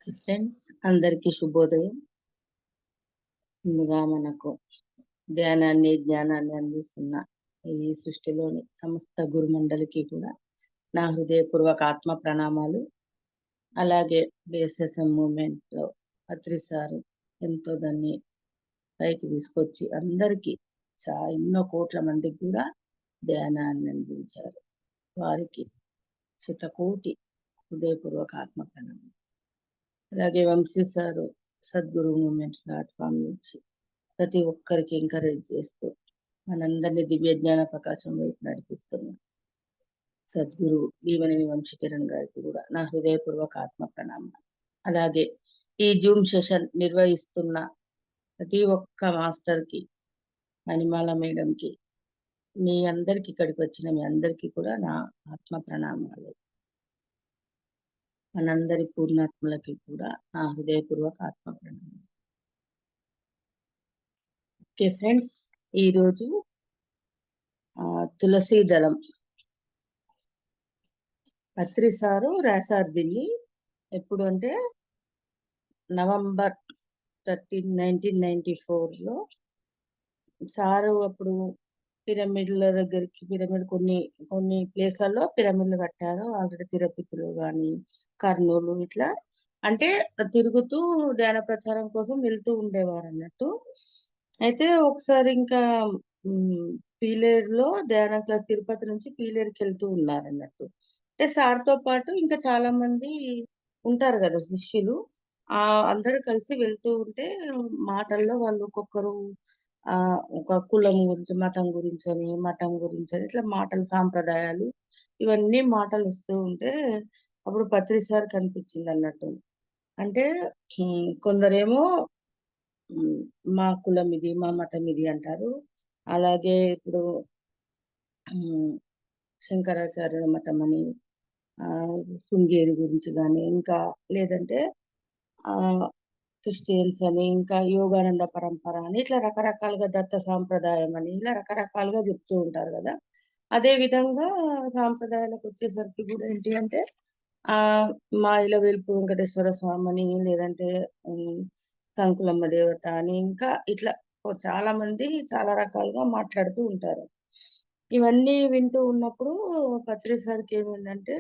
Friends అందరికీ శుభోదయం. ముందుగా మనకు జ్ఞానాన్ని అందిస్తున్న ఈ సృష్టిలోని సమస్త గురుమండలికి కూడా నా హృదయపూర్వక ఆత్మ ప్రణామాలు. అలాగే బిఎస్ఎస్ఎం మూమెంట్లో అత్రి సారు ఎంతో దాన్ని పైకి తీసుకొచ్చి అందరికీ ఎన్నో కోట్ల మందికి కూడా ధ్యానాన్ని అందించారు. వారికి శతకోటి హృదయపూర్వక ఆత్మ ప్రణామాలు. అలాగే Vamshi sir Sadhguru moment platform నుంచి ప్రతి ఒక్కరికి ఎంకరేజ్ చేస్తూ మనందరినీ దివ్య జ్ఞాన ప్రకాశం వైపు నడిపిస్తున్నారు సద్గురు భీమనేని వంశీకిరణ్ గారికి కూడా నా హృదయపూర్వక ఆత్మ ప్రణామాలు. అలాగే ఈ జూమ్ సెషన్ నిర్వహిస్తున్న ప్రతి ఒక్క మాస్టర్కి, మణిమాల మేడంకి, మీ అందరికి ఇక్కడికి వచ్చిన మీ అందరికీ కూడా నా ఆత్మ ప్రణామాలు. మనందరి పూర్ణాత్మలకి కూడా నా హృదయపూర్వక ఆత్మ ప్రణామాలు. ఓకే ఫ్రెండ్స్, ఈరోజు తులసి దళం అత్రి సారు రాశారు దీన్ని. ఎప్పుడు అంటే నవంబర్ 13, 1994లో సారు అప్పుడు పిరమిడ్ల దగ్గరికి కొన్ని ప్లేస్లలో పిరమిడ్లు కట్టారు. ఆల్రెడీ తిరుపతిలో కానీ కర్నూలు ఇట్లా అంటే తిరుగుతూ ధ్యాన ప్రచారం కోసం వెళ్తూ ఉండేవారు అన్నట్టు. అయితే ఒకసారి ఇంకా పీలేరులో ధ్యాన క్లాస్ తిరుపతి నుంచి పీలేరుకి వెళ్తూ ఉన్నారు అన్నట్టు. అంటే సార్తో పాటు ఇంకా చాలా మంది ఉంటారు కదా శిష్యులు. అందరూ కలిసి వెళ్తూ ఉంటే మాటల్లో వాళ్ళు ఒక్కొక్కరు ఒక కులం గురించి, మతం గురించి ఇట్లా మాటలు, సాంప్రదాయాలు ఇవన్నీ మాటలు వస్తూ ఉంటే అప్పుడు పత్రి సార్ కనిపించింది అన్నట్టు. అంటే కొందరేమో మా కులం ఇది, మా మతం ఇది అంటారు. అలాగే ఇప్పుడు శంకరాచార్యుల మతం అని, శృంగేరి గురించి కానీ, ఇంకా లేదంటే క్రిస్టియన్స్ అని, ఇంకా యోగానంద పరంపర అని ఇట్లా రకరకాలుగా దత్త సాంప్రదాయం అని ఇలా రకరకాలుగా చెప్తూ ఉంటారు కదా. అదే విధంగా సాంప్రదాయాలకు వచ్చేసరికి కూడా ఏంటి అంటే మా ఇలవేల్పు వెంకటేశ్వర స్వామి అని, లేదంటే సంకులమ్మ దేవత అని, ఇంకా ఇట్లా చాలా మంది చాలా రకాలుగా మాట్లాడుతూ ఉంటారు. ఇవన్నీ వింటూ ఉన్నప్పుడు పత్రి సార్కి ఏమైందంటే,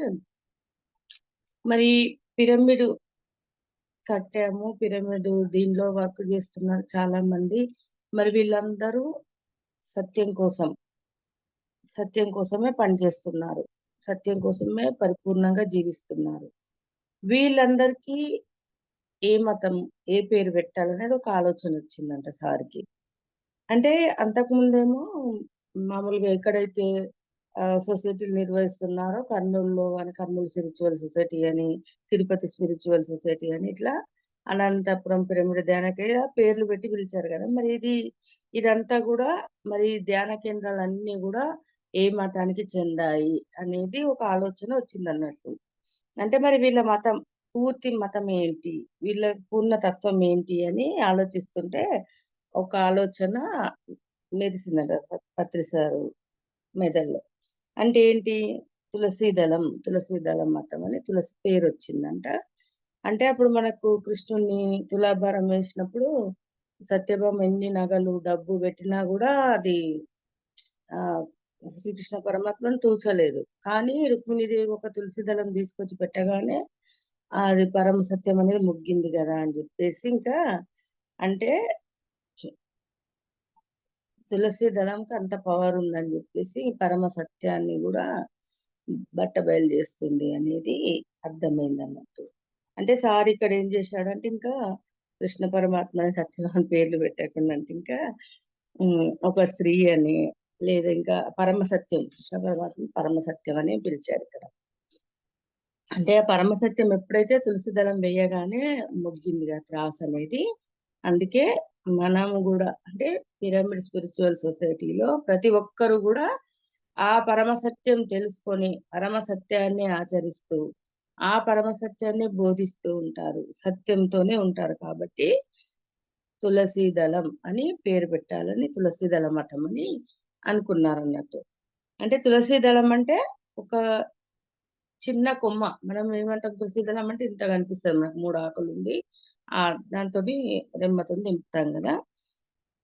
మరి పిరమిడ్ కట్టాము, పిరమిడ్ దీనిలో వర్క్ చేస్తున్నారు చాలా మంది, మరి వీళ్ళందరూ సత్యం కోసమే పనిచేస్తున్నారు, సత్యం కోసమే పరిపూర్ణంగా జీవిస్తున్నారు. వీళ్ళందరికీ ఏ మతం, ఏ పేరు పెట్టాలనేది ఒక ఆలోచన వచ్చిందంట సార్కి. అంటే అంతకుముందేమో మామూలుగా ఎక్కడైతే సొసైటీలు నిర్వహిస్తున్నారో కర్నూలులో అని కర్నూలు స్పిరిచువల్ సొసైటీ అని, తిరుపతి స్పిరిచువల్ సొసైటీ అని, ఇట్లా అనంతపురం పిరమిడ్ ధ్యాన పేర్లు పెట్టి పిలిచారు కదా. మరి ఇదంతా కూడా మరి ధ్యాన కేంద్రాలన్నీ కూడా ఏ మతానికి చెందాయి అనేది ఒక ఆలోచన వచ్చింది అన్నట్టు. అంటే మరి వీళ్ళ మతం, పూర్తి మతం ఏంటి, వీళ్ళ పూర్ణతత్వం ఏంటి అని ఆలోచిస్తుంటే ఒక ఆలోచన మెరిసిందట పత్రి సారు మెదల్లో. అంటే ఏంటి, తులసి దళం మతం అని తులసి పేరు వచ్చిందంట. అంటే అప్పుడు మనకు కృష్ణుని తులాభారం వేసినప్పుడు సత్యభామ ఎన్ని నగలు, డబ్బు పెట్టినా కూడా అది శ్రీకృష్ణ పరమాత్మను తూచలేదు. కానీ రుక్మిణీదేవి ఒక తులసి దళం తీసుకొచ్చి పెట్టగానే అది పరమ సత్యం అనేది ముగ్గింది కదా అని చెప్పేసి, ఇంకా అంటే తులసి దళంకి అంత పవర్ ఉందని చెప్పేసి పరమ సత్యాన్ని కూడా బయలు చేస్తుంది అనేది అర్థమైంది అన్నట్టు. అంటే సార్ ఇక్కడ ఏం చేశాడంటే, ఇంకా కృష్ణ పరమాత్మ సత్యం అని పేర్లు పెట్టకుండా అంటే ఇంకా ఒక స్త్రీ అని, లేదా ఇంకా పరమ సత్యం, కృష్ణ పరమాత్మ పరమ సత్యం అని పిలిచారు ఇక్కడ. అంటే ఆ పరమ సత్యం ఎప్పుడైతే తులసి దళం వేయగానే మొగ్గిందిగా త్రాస్ అనేది. అందుకే మనము కూడా అంటే పిరమిడ్ స్పిరిచువల్ సొసైటీలో ప్రతి ఒక్కరు కూడా ఆ పరమ సత్యం తెలుసుకొని పరమ సత్యాన్ని ఆచరిస్తూ ఆ పరమ సత్యాన్ని బోధిస్తూ ఉంటారు, సత్యంతోనే ఉంటారు. కాబట్టి తులసి దళం అని పేరు పెట్టాలని తులసి దళ మతం అని అనుకున్నారు అన్నట్టు. అంటే తులసి దళం అంటే ఒక చిన్న కొమ్మ. మనం ఏమంటాం తులసి దళం అంటే ఇంత కనిపిస్తది మనకు 3 ఆకులుండి దాంతోని రెమ్మతోని దింపుతాం గదా!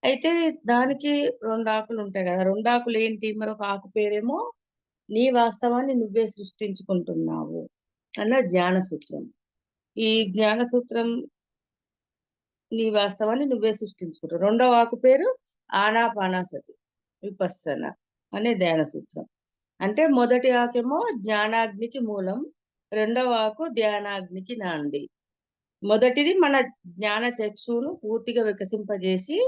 అయితే దానికి 2 ఆకులుంటాయి గదా! 2 ఆకులేంటి మరొక ఆకు పేరేమో నీ వాస్తవాన్ని నువ్వే సృష్టించుకుంటున్నావు అన్న జ్ఞాన సూత్రం. ఈ జ్ఞాన సూత్రం నీ వాస్తవాన్ని నువ్వే సృష్టించుకుంటావు. రెండవ ఆకు పేరు ఆనాపానసతి విపස්සన అనే ధ్యాన సూత్రం. అంటే మొదటి ఆకేమో జ్ఞానాగ్నికి మూలం. రెండవ ఆకు ధ్యానాగ్నికి నాంది. మొదటిది మన జ్ఞాన చక్షువును పూర్తిగా వికసింపజేసి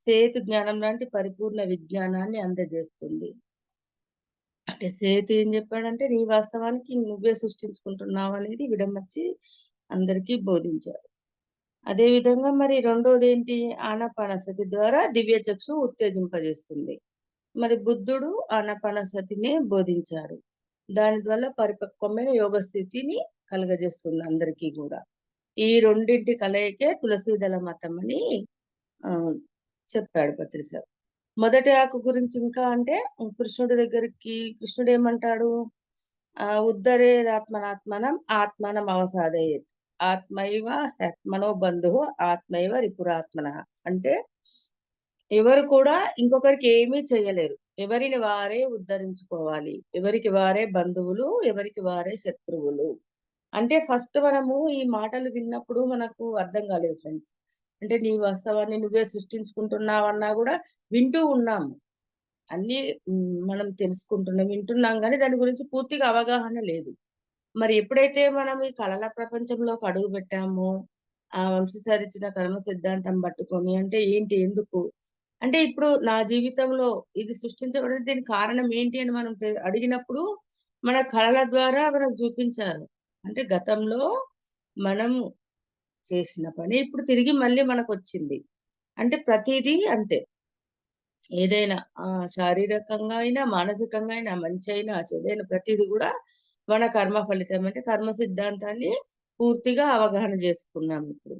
సేతు జ్ఞానం లాంటి పరిపూర్ణ విజ్ఞానాన్ని అందజేస్తుంది. అంటే సేతు ఏం చెప్పాడంటే నీ వాస్తవానికి నువ్వే సృష్టించుకుంటున్నావనేది విడమర్చి అందరికీ బోధించారు. అదే విధంగా మరి రెండోదేంటి ఆనాపానసతి ద్వారా దివ్య చక్షువు ఉత్తేజింపజేస్తుంది. మరి బుద్ధుడు ఆనాపానసతినే బోధించాడు. దాని వల్ల పరిపక్వమైన యోగ స్థితిని కలుగజేస్తుంది అందరికీ గూడా. ఈ రెండింటి కలయికే తులసీదళ మతం అని చెప్పాడు పత్రి సార్. మొదటి ఆకు గురించి ఇంకా అంటే కృష్ణుడి దగ్గరికి కృష్ణుడేమంటాడు? ఉద్ధరేదాత్మనాత్మనం ఆత్మానం అవసాదయేత్. ఆత్మైవ హ్యాత్మనో బంధుః ఆత్మైవ రిపురాత్మనః. అంటే ఎవరు కూడా ఇంకొకరికి ఏమీ చేయలేరు. ఎవరిని వారే ఉద్ధరించుకోవాలి. ఎవరికి వారే బంధువులు, ఎవరికి వారే శత్రువులు. అంటే ఫస్ట్ మనము ఈ మాటలు విన్నప్పుడు మనకు అర్థం కాలేదు ఫ్రెండ్స్. అంటే నీ వాస్తవాన్ని నువ్వే సృష్టించుకుంటున్నావన్నా గూడా వింటూ ఉన్నాము. అన్నీ మనం తెలుసుకుంటున్నాం, వింటున్నాం గానీ దాని గురించి పూర్తిగా అవగాహన లేదు. మరి ఎప్పుడైతే మనం ఈ కళల ప్రపంచంలోకి అడుగుపెట్టామో, ఆ వంశీసారిచ్చిన కర్మ సిద్ధాంతం పట్టుకొని అంటే ఏంటి? ఎందుకు? అంటే ఇప్పుడు నా జీవితంలో ఇది సృష్టించబడింది దీనికి కారణం ఏంటి అని మనం అడిగినప్పుడు మన కళల ద్వారా మనకు చూపించారు. అంటే గతంలో మనం చేసిన పని ఇప్పుడు తిరిగి మళ్ళీ మనకొచ్చింది. అంటే ప్రతీదీ అంతే. ఏదైనా శారీరకంగా అయినా, మానసికంగా అయినా, మంచైనా, చెడైనా ప్రతీది గూడా మన కర్మ ఫలితం. అంటే కర్మ సిద్ధాంతాన్ని పూర్తిగా అవగాహన చేసుకున్నాం ఇప్పుడు.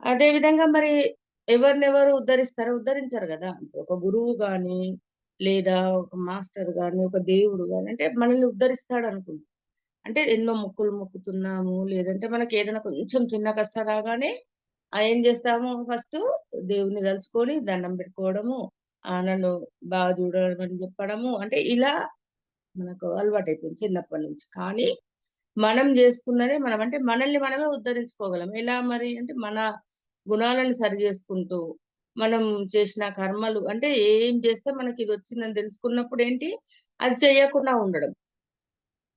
అదే విధంగా మరి ఎవరినెవరు ఉద్ధరిస్తారో ఉద్ధరించరు గదా! ఒక గురువు గాని, లేదా ఒక మాస్టర్ గాని, ఒక దేవుడు గాని అంటే మనల్ని ఉద్ధరిస్తాడనుకుంటాం. అంటే ఎన్నో మొక్కులు మొక్కుతున్నాము, లేదంటే మనకేదైనా కొంచెం చిన్న కష్టం రాగానే ఏం జేస్తాము ఫస్టు దేవుడిని తలుచుకొని దండం పెట్టుకోవడము, నన్ను బాగా చూడమని చెప్పడము. అంటే ఇలా మనకు అలవాటైపోయింది చిన్నప్పటి నుంచి. కానీ మనం జేసుకున్నదే మనం అంటే మనల్ని మనమే ఉద్ధరించుకోగలం. ఎలా మరి అంటే మన గుణాలను సరి జేసుకుంటూ, మనం చేసిన కర్మలు అంటే ఏం జేస్తే మనకిదొచ్చిందని తెలుసుకున్నప్పుడేంటి, అది చెయ్యకుండా ఉండడం.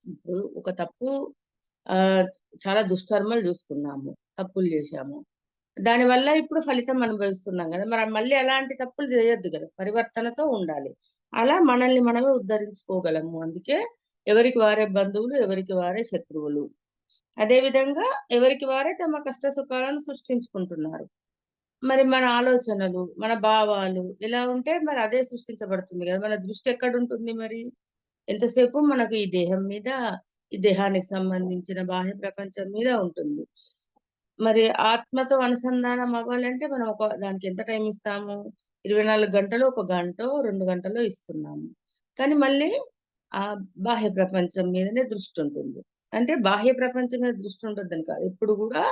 ఇప్పుడు ఒక తప్పు ఆహ్, చాలా దుష్కర్మలు జూసుకున్నాము. తప్పులు జేశాము. దానివల్ల ఇప్పుడు ఫలితం అనుభవిస్తున్నాం గదా! మరి మళ్ళీ అలాంటి తప్పులు జేయొద్దు గదా! పరివర్తనతో ఉండాలి. అలా మనల్ని మనమే ఉద్ధరించుకోగలము. అందుకే ఎవరికి వారే బంధువులు, ఎవరికి వారే శత్రువులు. అదే విధంగా ఎవరికి వారే తమ కష్ట సుఖాలను సృష్టించుకుంటున్నారు. మరి మన ఆలోచనలు, మన భావాలు ఎలా ఉంటే మరి అదే సృష్టించబడుతుంది గదా! మన దృష్టి ఎక్కడుంటుంది మరి? ఎంతసేపు మనకు ఈ దేహం మీద, ఈ దేహానికి సంబంధించిన బాహ్య ప్రపంచం మీద ఉంటుంది. మరి ఆత్మతో అనుసంధానం అవ్వాలంటే మనం దానికి ఎంత టైం ఇస్తాము? 24 గంటలు, ఒక గంటో, 2 గంటలో ఇస్తున్నాము. కానీ మళ్ళీ బాహ్య ప్రపంచం మీదనే దృష్టుంటుంది. అంటే బాహ్య ప్రపంచం మీద దృష్టి ఉండొద్దని కాదు. ఎప్పుడు గూడా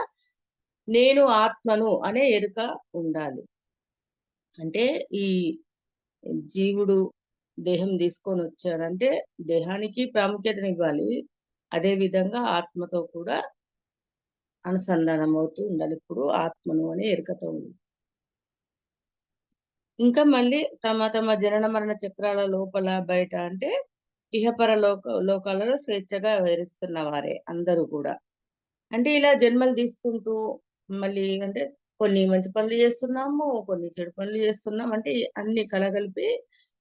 నేను ఆత్మను అనే ఎరుక ఉండాలి. అంటే ఈ జీవుడు దేహం తీసుకొనొచ్చాడంటే దేహానికి ప్రాముఖ్యతనివ్వాలి. అదే విధంగా ఆత్మతో కూడా అనుసంధానం అవుతూ ఉండాలి. ఎప్పుడు ఆత్మను అనే ఎరుకతో ఉండాలి. ఇంకా మళ్ళీ తమ తమ జనన మరణ చక్రాల లోపల, బయట అంటే ఇహపర లోకాలలో స్వేచ్ఛగా విహరిస్తున్న వారే అందరూ కూడా. అంటే ఇలా జన్మలు తీసుకుంటూ మళ్ళీ అంటే కొన్ని మంచి పనులు చేస్తున్నాము, కొన్ని చెడు పనులు చేస్తున్నాం. అంటే అన్ని కలగలిపి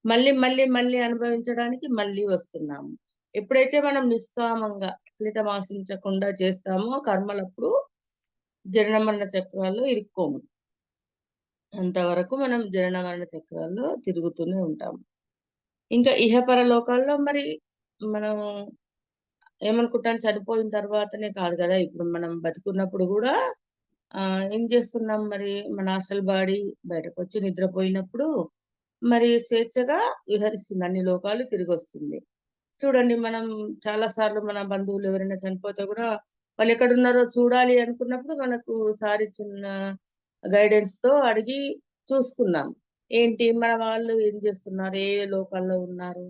మళ్ళీ అనుభవించడానికి మళ్ళీ వస్తున్నాము. ఎప్పుడైతే మనం నిష్కామంగా ఫలితం ఆశించకుండా చేస్తామో కర్మలప్పుడు జనన మరణ చక్రాల్లో ఇరుక్కోము. అంతవరకు మనం జనన మరణ చక్రాల్లో తిరుగుతూనే ఉంటాం. ఇంకా ఇహపర లోకాల్లో మరి మనం ఏమనుకుంటాం చనిపోయిన తర్వాతనే కాదు గదా! ఇప్పుడు మనం బతికున్నప్పుడు గూడా ఏం చేస్తున్నాం మరి మన అసలు బాడీ బయటకొచ్చి నిద్రపోయినప్పుడు మరి స్వేచ్ఛగా విహరిస్తుంది. అన్ని లోకాలు తిరిగొస్తుంది. చూడండి మనం చాలా సార్లు మన బంధువులు ఎవరైనా చనిపోతే గూడా వాళ్ళెక్కడున్నారో చూడాలి అనుకున్నప్పుడు మనకు సార్ ఇచ్చిన గైడెన్స్‌తో అడిగి చూసుకున్నాం. ఏంటి మన వాళ్ళు ఏం జేస్తున్నారు? ఏ ఏ లోకాల్లో ఉన్నారు?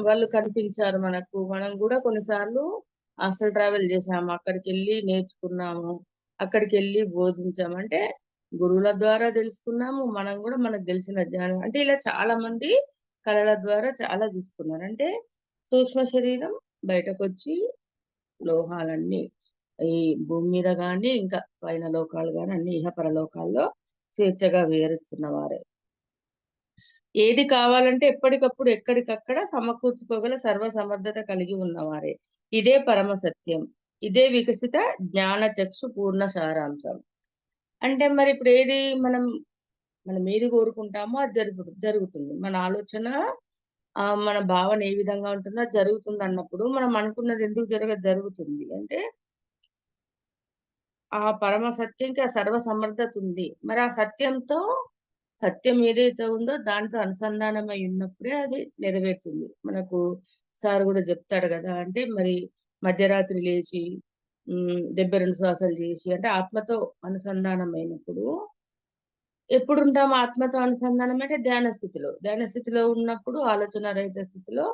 వాళ్ళు కనిపించారు మనకు. మనం గూడా కొన్నిసార్లు హాస్టల్ ట్రావెల్ జేశాము. అక్కడికెళ్ళి నేర్చుకున్నాము. అక్కడికెళ్ళి బోధించాము. అంటే గురువుల ద్వారా దెలుసుకున్నాము. మనం గూడా మనకు దెలిసిన జ్ఞానం అంటే ఇలా చాలామంది కళల ద్వారా చాలా జూసుకున్నారు. అంటే సూక్ష్మ శరీరం బయటకొచ్చి లోహాలన్నీ ఈ భూమి మీద గాని, ఇంకా పైన లోకాలు గాని అన్ని ఇహపర లోకాల్లో స్వేచ్ఛగా విహరిస్తున్న వారే. ఏది కావాలంటే ఎప్పటికప్పుడు, ఎక్కడికక్కడ సమకూర్చుకోగల సర్వసమర్థత కలిగి ఉన్నవారే. ఇదే పరమ సత్యం. ఇదే వికసిత జ్ఞానచక్షు పూర్ణ సారాంశం. అంటే మరిప్పుడు ఏది మనం ఏది కోరుకుంటామో అది జరుగుతుంది. మన ఆలోచన మన భావన ఏ విధంగా ఉంటుందో అది జరుగుతుందన్నప్పుడు మనం అనుకున్నది ఎందుకు జరగదు? జరుగుతుంది. అంటే ఆ పరమ సత్యంకి ఆ సర్వ సమర్థత ఉంది. మరి ఆ సత్యంతో సత్యం ఏదైతే ఉందో దాంతో అనుసంధానమై ఉన్నప్పుడే అది నెరవేరుతుంది. మనకు సార్ గూడా జెప్తాడు గదా! అంటే మరి మధ్యరాత్రి లేచి 72 శ్వాసలు జేసి అంటే ఆత్మతో అనుసంధానమైనప్పుడు ఎప్పుడుంటాం ఆత్మతో అనుసంధానం అంటే ధ్యాన స్థితిలో. ధ్యాన స్థితిలో ఉన్నప్పుడు ఆలోచన రహిత స్థితిలో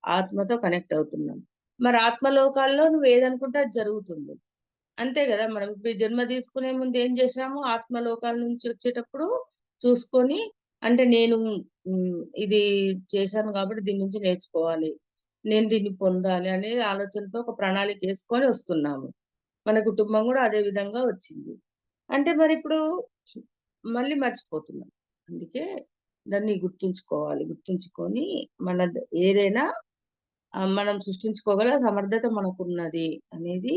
ఆత్మతో కనెక్ట్ అవుతున్నాం. మరి ఆత్మలోకాల్లో నువ్వేదనుకుంటే అది జరుగుతుంది. అంతే గదా! మనం ఇప్పుడు ఈ జన్మ తీసుకునే ముందు ఏం జేశాము? ఆత్మలోకాల నుంచి వచ్చేటప్పుడు చూసుకొని అంటే నేను ఇది చేశాను గాబట్టి దీని నుంచి నేర్చుకోవాలి. నేను దీన్ని పొందాలి అనే ఆలోచనతో ఒక ప్రణాళికేసుకొని వస్తున్నాము. మన కుటుంబం గూడా అదే విధంగా వచ్చింది. అంటే మరిప్పుడు మళ్ళీ మర్చిపోతున్నాం. అందుకే దాన్ని గుర్తుంచుకోవాలి. గుర్తుంచుకొని ఏదైనా మనం సృష్టించుకోగల సమర్థత మనకున్నది అనేది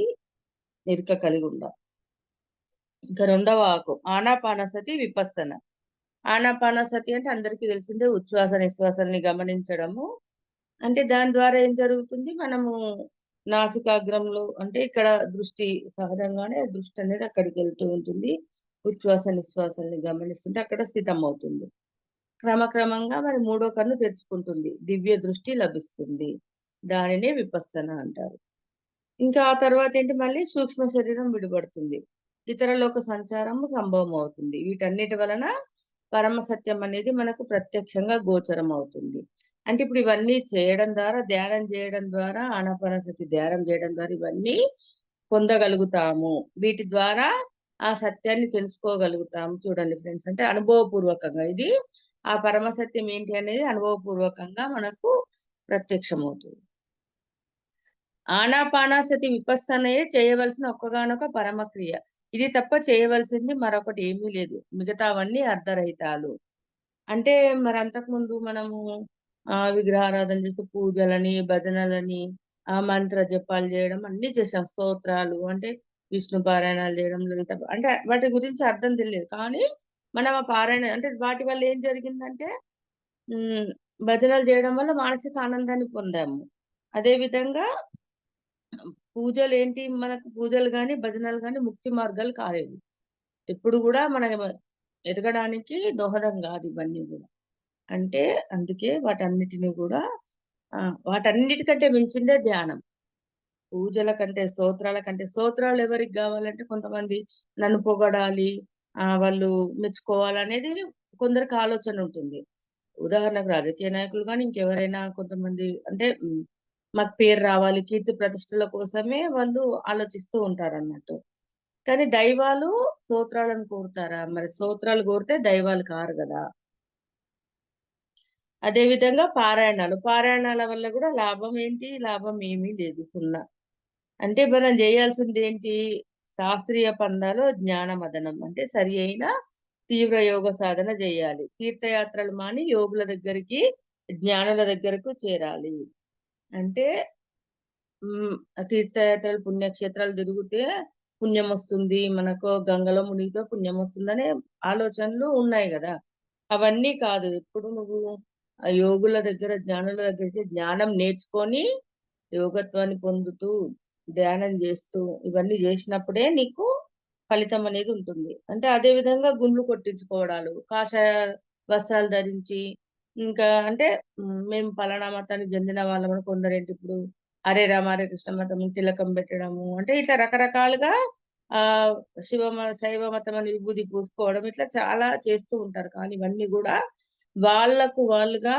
ఎరుక కలిగుండాలి. ఇంకా రెండవ ఆకు ఆనాపానసతి విపස්සన. ఆనాపానసతి అంటే అందరికీ తెలిసిందే ఉచ్ఛ్వాస, నిశ్వాసాల్ని గమనించడము. అంటే దాని ద్వారా ఏం జరుగుతుంది? మనము నాసికాగ్రంలో అంటే ఇక్కడ దృష్టి సహజంగానే దృష్టనేది అక్కడికెళ్తూ ఉంటుంది. ఉచ్ఛ్వాస, నిశ్వాసాల్ని గమనిస్తుంటే అక్కడ స్థితమవుతుంది. క్రమక్రమంగా మరి మూడో కన్ను తెరుచుకుంటుంది. దివ్య దృష్టి లభిస్తుంది. దానినే విపස්සన అంటారు. ఇంకా ఆ తర్వాతేంటి మళ్ళీ సూక్ష్మ శరీరం విడిపడుతుంది. ఇతర లోక సంచారము సంభవమవుతుంది. వీటన్నిటి వలన పరమ సత్యం అనేది మనకు ప్రత్యక్షంగా గోచరమవుతుంది. అంటే ఇప్పుడు ఇవన్నీ చేయడం ద్వారా, ధ్యానం చేయడం ద్వారా, ఆనాపానసతి ధ్యానం చేయడం ద్వారా ఇవన్నీ పొందగలుగుతాము. వీటి ద్వారా ఆ సత్యాన్ని తెలుసుకోగలుగుతాము. చూడండి ఫ్రెండ్స్ అంటే అనుభవపూర్వకంగా ఇది ఆ పరమ సత్యం ఏంటి అనేది అనుభవపూర్వకంగా మనకు ప్రత్యక్షమవుతుంది. ఆనాపానాసతి విపස්සనయే చేయవలసిన ఒక్కగానొక పరమక్రియ. ఇది తప్ప చేయవలసింది మరొకటి ఏమీ లేదు. మిగతావన్నీ అర్ధరహితాలు. అంటే మరి అంతకుముందు మనము విగ్రహారాధన చేస్తూ పూజలని, భజనలని, మంత్ర జపాలు జేయడం అన్నీ చేసాం. స్తోత్రాలు అంటే విష్ణు పారాయణాలు జేయడం, లలిత అంటే వాటి గురించి అర్థం తెలీదు. కానీ మనం ఆ పారాయణ అంటే వాటి వల్ల ఏం జరిగిందంటే హ్మ్. భజనలు జేయడం వల్ల మానసిక ఆనందాన్ని పొందాము. అదే విధంగా పూజలేంటి మనకు పూజలు గాని, భజనలు గాని ముక్తి మార్గాలు కాలేవు. ఎప్పుడు గూడా ఎదగడానికి దోహదం గాదు ఇవన్నీ గూడా. అంటే అందుకే వాటన్నిటిని గూడా వాటన్నిటికంటే మించిందే ధ్యానం. పూజల కంటే, స్తోత్రాల కంటే స్తోత్రాలు ఎవరికి గావాలంటే కొంతమంది నన్ను పొగడాలి, వాళ్ళు మెచ్చుకోవాలనేది కొందరికి ఆలోచనుంటుంది. ఉదాహరణకు రాజకీయ నాయకులు గాని, ఇంకెవరైనా కొంతమంది అంటే మాకు పేరు రావాలి, కీర్తి ప్రతిష్టల కోసమే వాళ్ళు ఆలోచిస్తూ ఉంటారన్నట్టు. కానీ దైవాలు స్తోత్రాలను కోరుతారా? మరి స్తోత్రాలు కోరితే దైవాలు కారు గదా! అదే విధంగా పారాయణాలు. పారాయణాల వల్ల గూడా లాభం ఏంటి? లాభం ఏమీ లేదు. సున్నా. అంటే మనం జేయాల్సిందేంటి? శాస్త్రీయ పందాలో జ్ఞాన మదనం. అంటే సరి అయిన తీవ్ర యోగ సాధన జేయాలి. తీర్థయాత్రలు మాని యోగుల దగ్గరికి, జ్ఞానుల దగ్గరకు చేరాలి. అంటే తీర్థయాత్రలు, పుణ్యక్షేత్రాలు తిరిగితే పుణ్యమొస్తుంది. మనకు గంగలో మునిగితే పుణ్యమొస్తుందనే ఆలోచనలు ఉన్నాయి గదా! అవన్నీ కాదు. ఎప్పుడు నువ్వు యోగుల దగ్గర, జ్ఞానుల దగ్గర జ్ఞానం నేర్చుకొని, యోగత్వాన్ని పొందుతూ, ధ్యానం జేస్తూ, ఇవన్నీ జేసినప్పుడే నీకు ఫలితం అనేది ఉంటుంది. అంటే అదే విధంగా గుండ్లు కొట్టించుకోవడాలు, కాషాయ వస్త్రాలు ధరించి ఇంకా అంటే మేము పలానా మతానికి చెందిన వాళ్ళమని కొందరేంటి ఇప్పుడు హరే రామ, హరే కృష్ణ మతం తిలకం పెట్టడము. అంటే ఇట్లా రకరకాలుగా ఆహ్, శైవ మతం అని విభూది పూసుకోవడం ఇట్లా చాలా చేస్తూ ఉంటారు. కానీ ఇవన్నీ గూడా వాళ్ళకు వాళ్ళుగా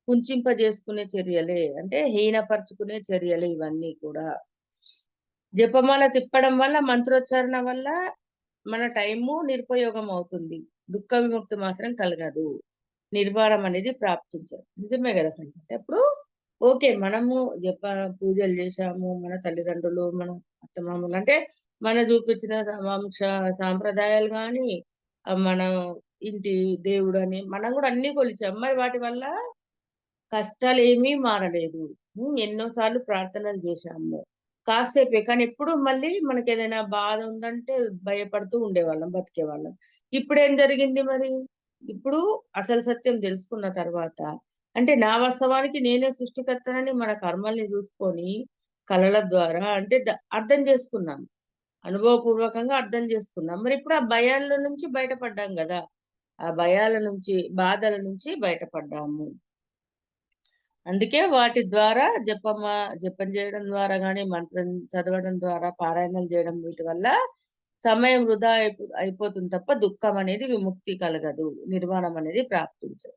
కుంచింపజేసుకునే చర్యలే. అంటే హీనపరుచుకునే చర్యలే ఇవన్నీ కూడా. జపమాల తిప్పడం వల్ల, మంత్రోచ్చారణ వల్ల మన టైము నిరుపయోగం అవుతుంది. దుఃఖ విముక్తి మాత్రం కలగదు. నిర్వాణం అనేది ప్రాప్తించదు. నిజమే గదా! సంగీత. ఇప్పుడు ఓకే. మనము పూజలు జేశాము. మన తల్లిదండ్రులు, మన అత్తమామలు అంటే మన చూపించిన వంశ సాంప్రదాయాలు గాని, మన ఇంటి దేవుడని మనం గూడా అన్నీ కొలిచాం. మరి వాటి వల్ల కష్టాలేమీ మారలేదు. ఎన్నో సార్లు ప్రార్థనలు జేశాము. కాసేపే. కానీ ఎప్పుడు మళ్ళీ మనకేదైనా బాధ ఉందంటే భయపడుతూ ఉండేవాళ్ళం, బతికేవాళ్ళం. ఇప్పుడేం జరిగింది మరి? ఇప్పుడు అసలు సత్యం దెలుసుకున్న తర్వాత అంటే నా వాస్తవానికి నేనే సృష్టికర్తనని మన కర్మల్ని జూసుకొని కళల ద్వారా అంటే అర్థం జేసుకున్నాం. అనుభవపూర్వకంగా అర్థం జేసుకున్నాం. మరిప్పుడు ఆ భయాల నుంచి బయటపడ్డాం గదా! ఆ భయాల నుంచి, బాధల నుంచి బయటపడ్డాము. అందుకే వాటి ద్వారా జపం జేయడం ద్వారా గాని, మంత్రం చదవడం ద్వారా, పారాయణలు జేయడం వీటి వల్ల సమయం వృధా అయిపోతుంది తప్ప దుఃఖమనేది విముక్తి కలగదు. నిర్వాణం అనేది ప్రాప్తించదు.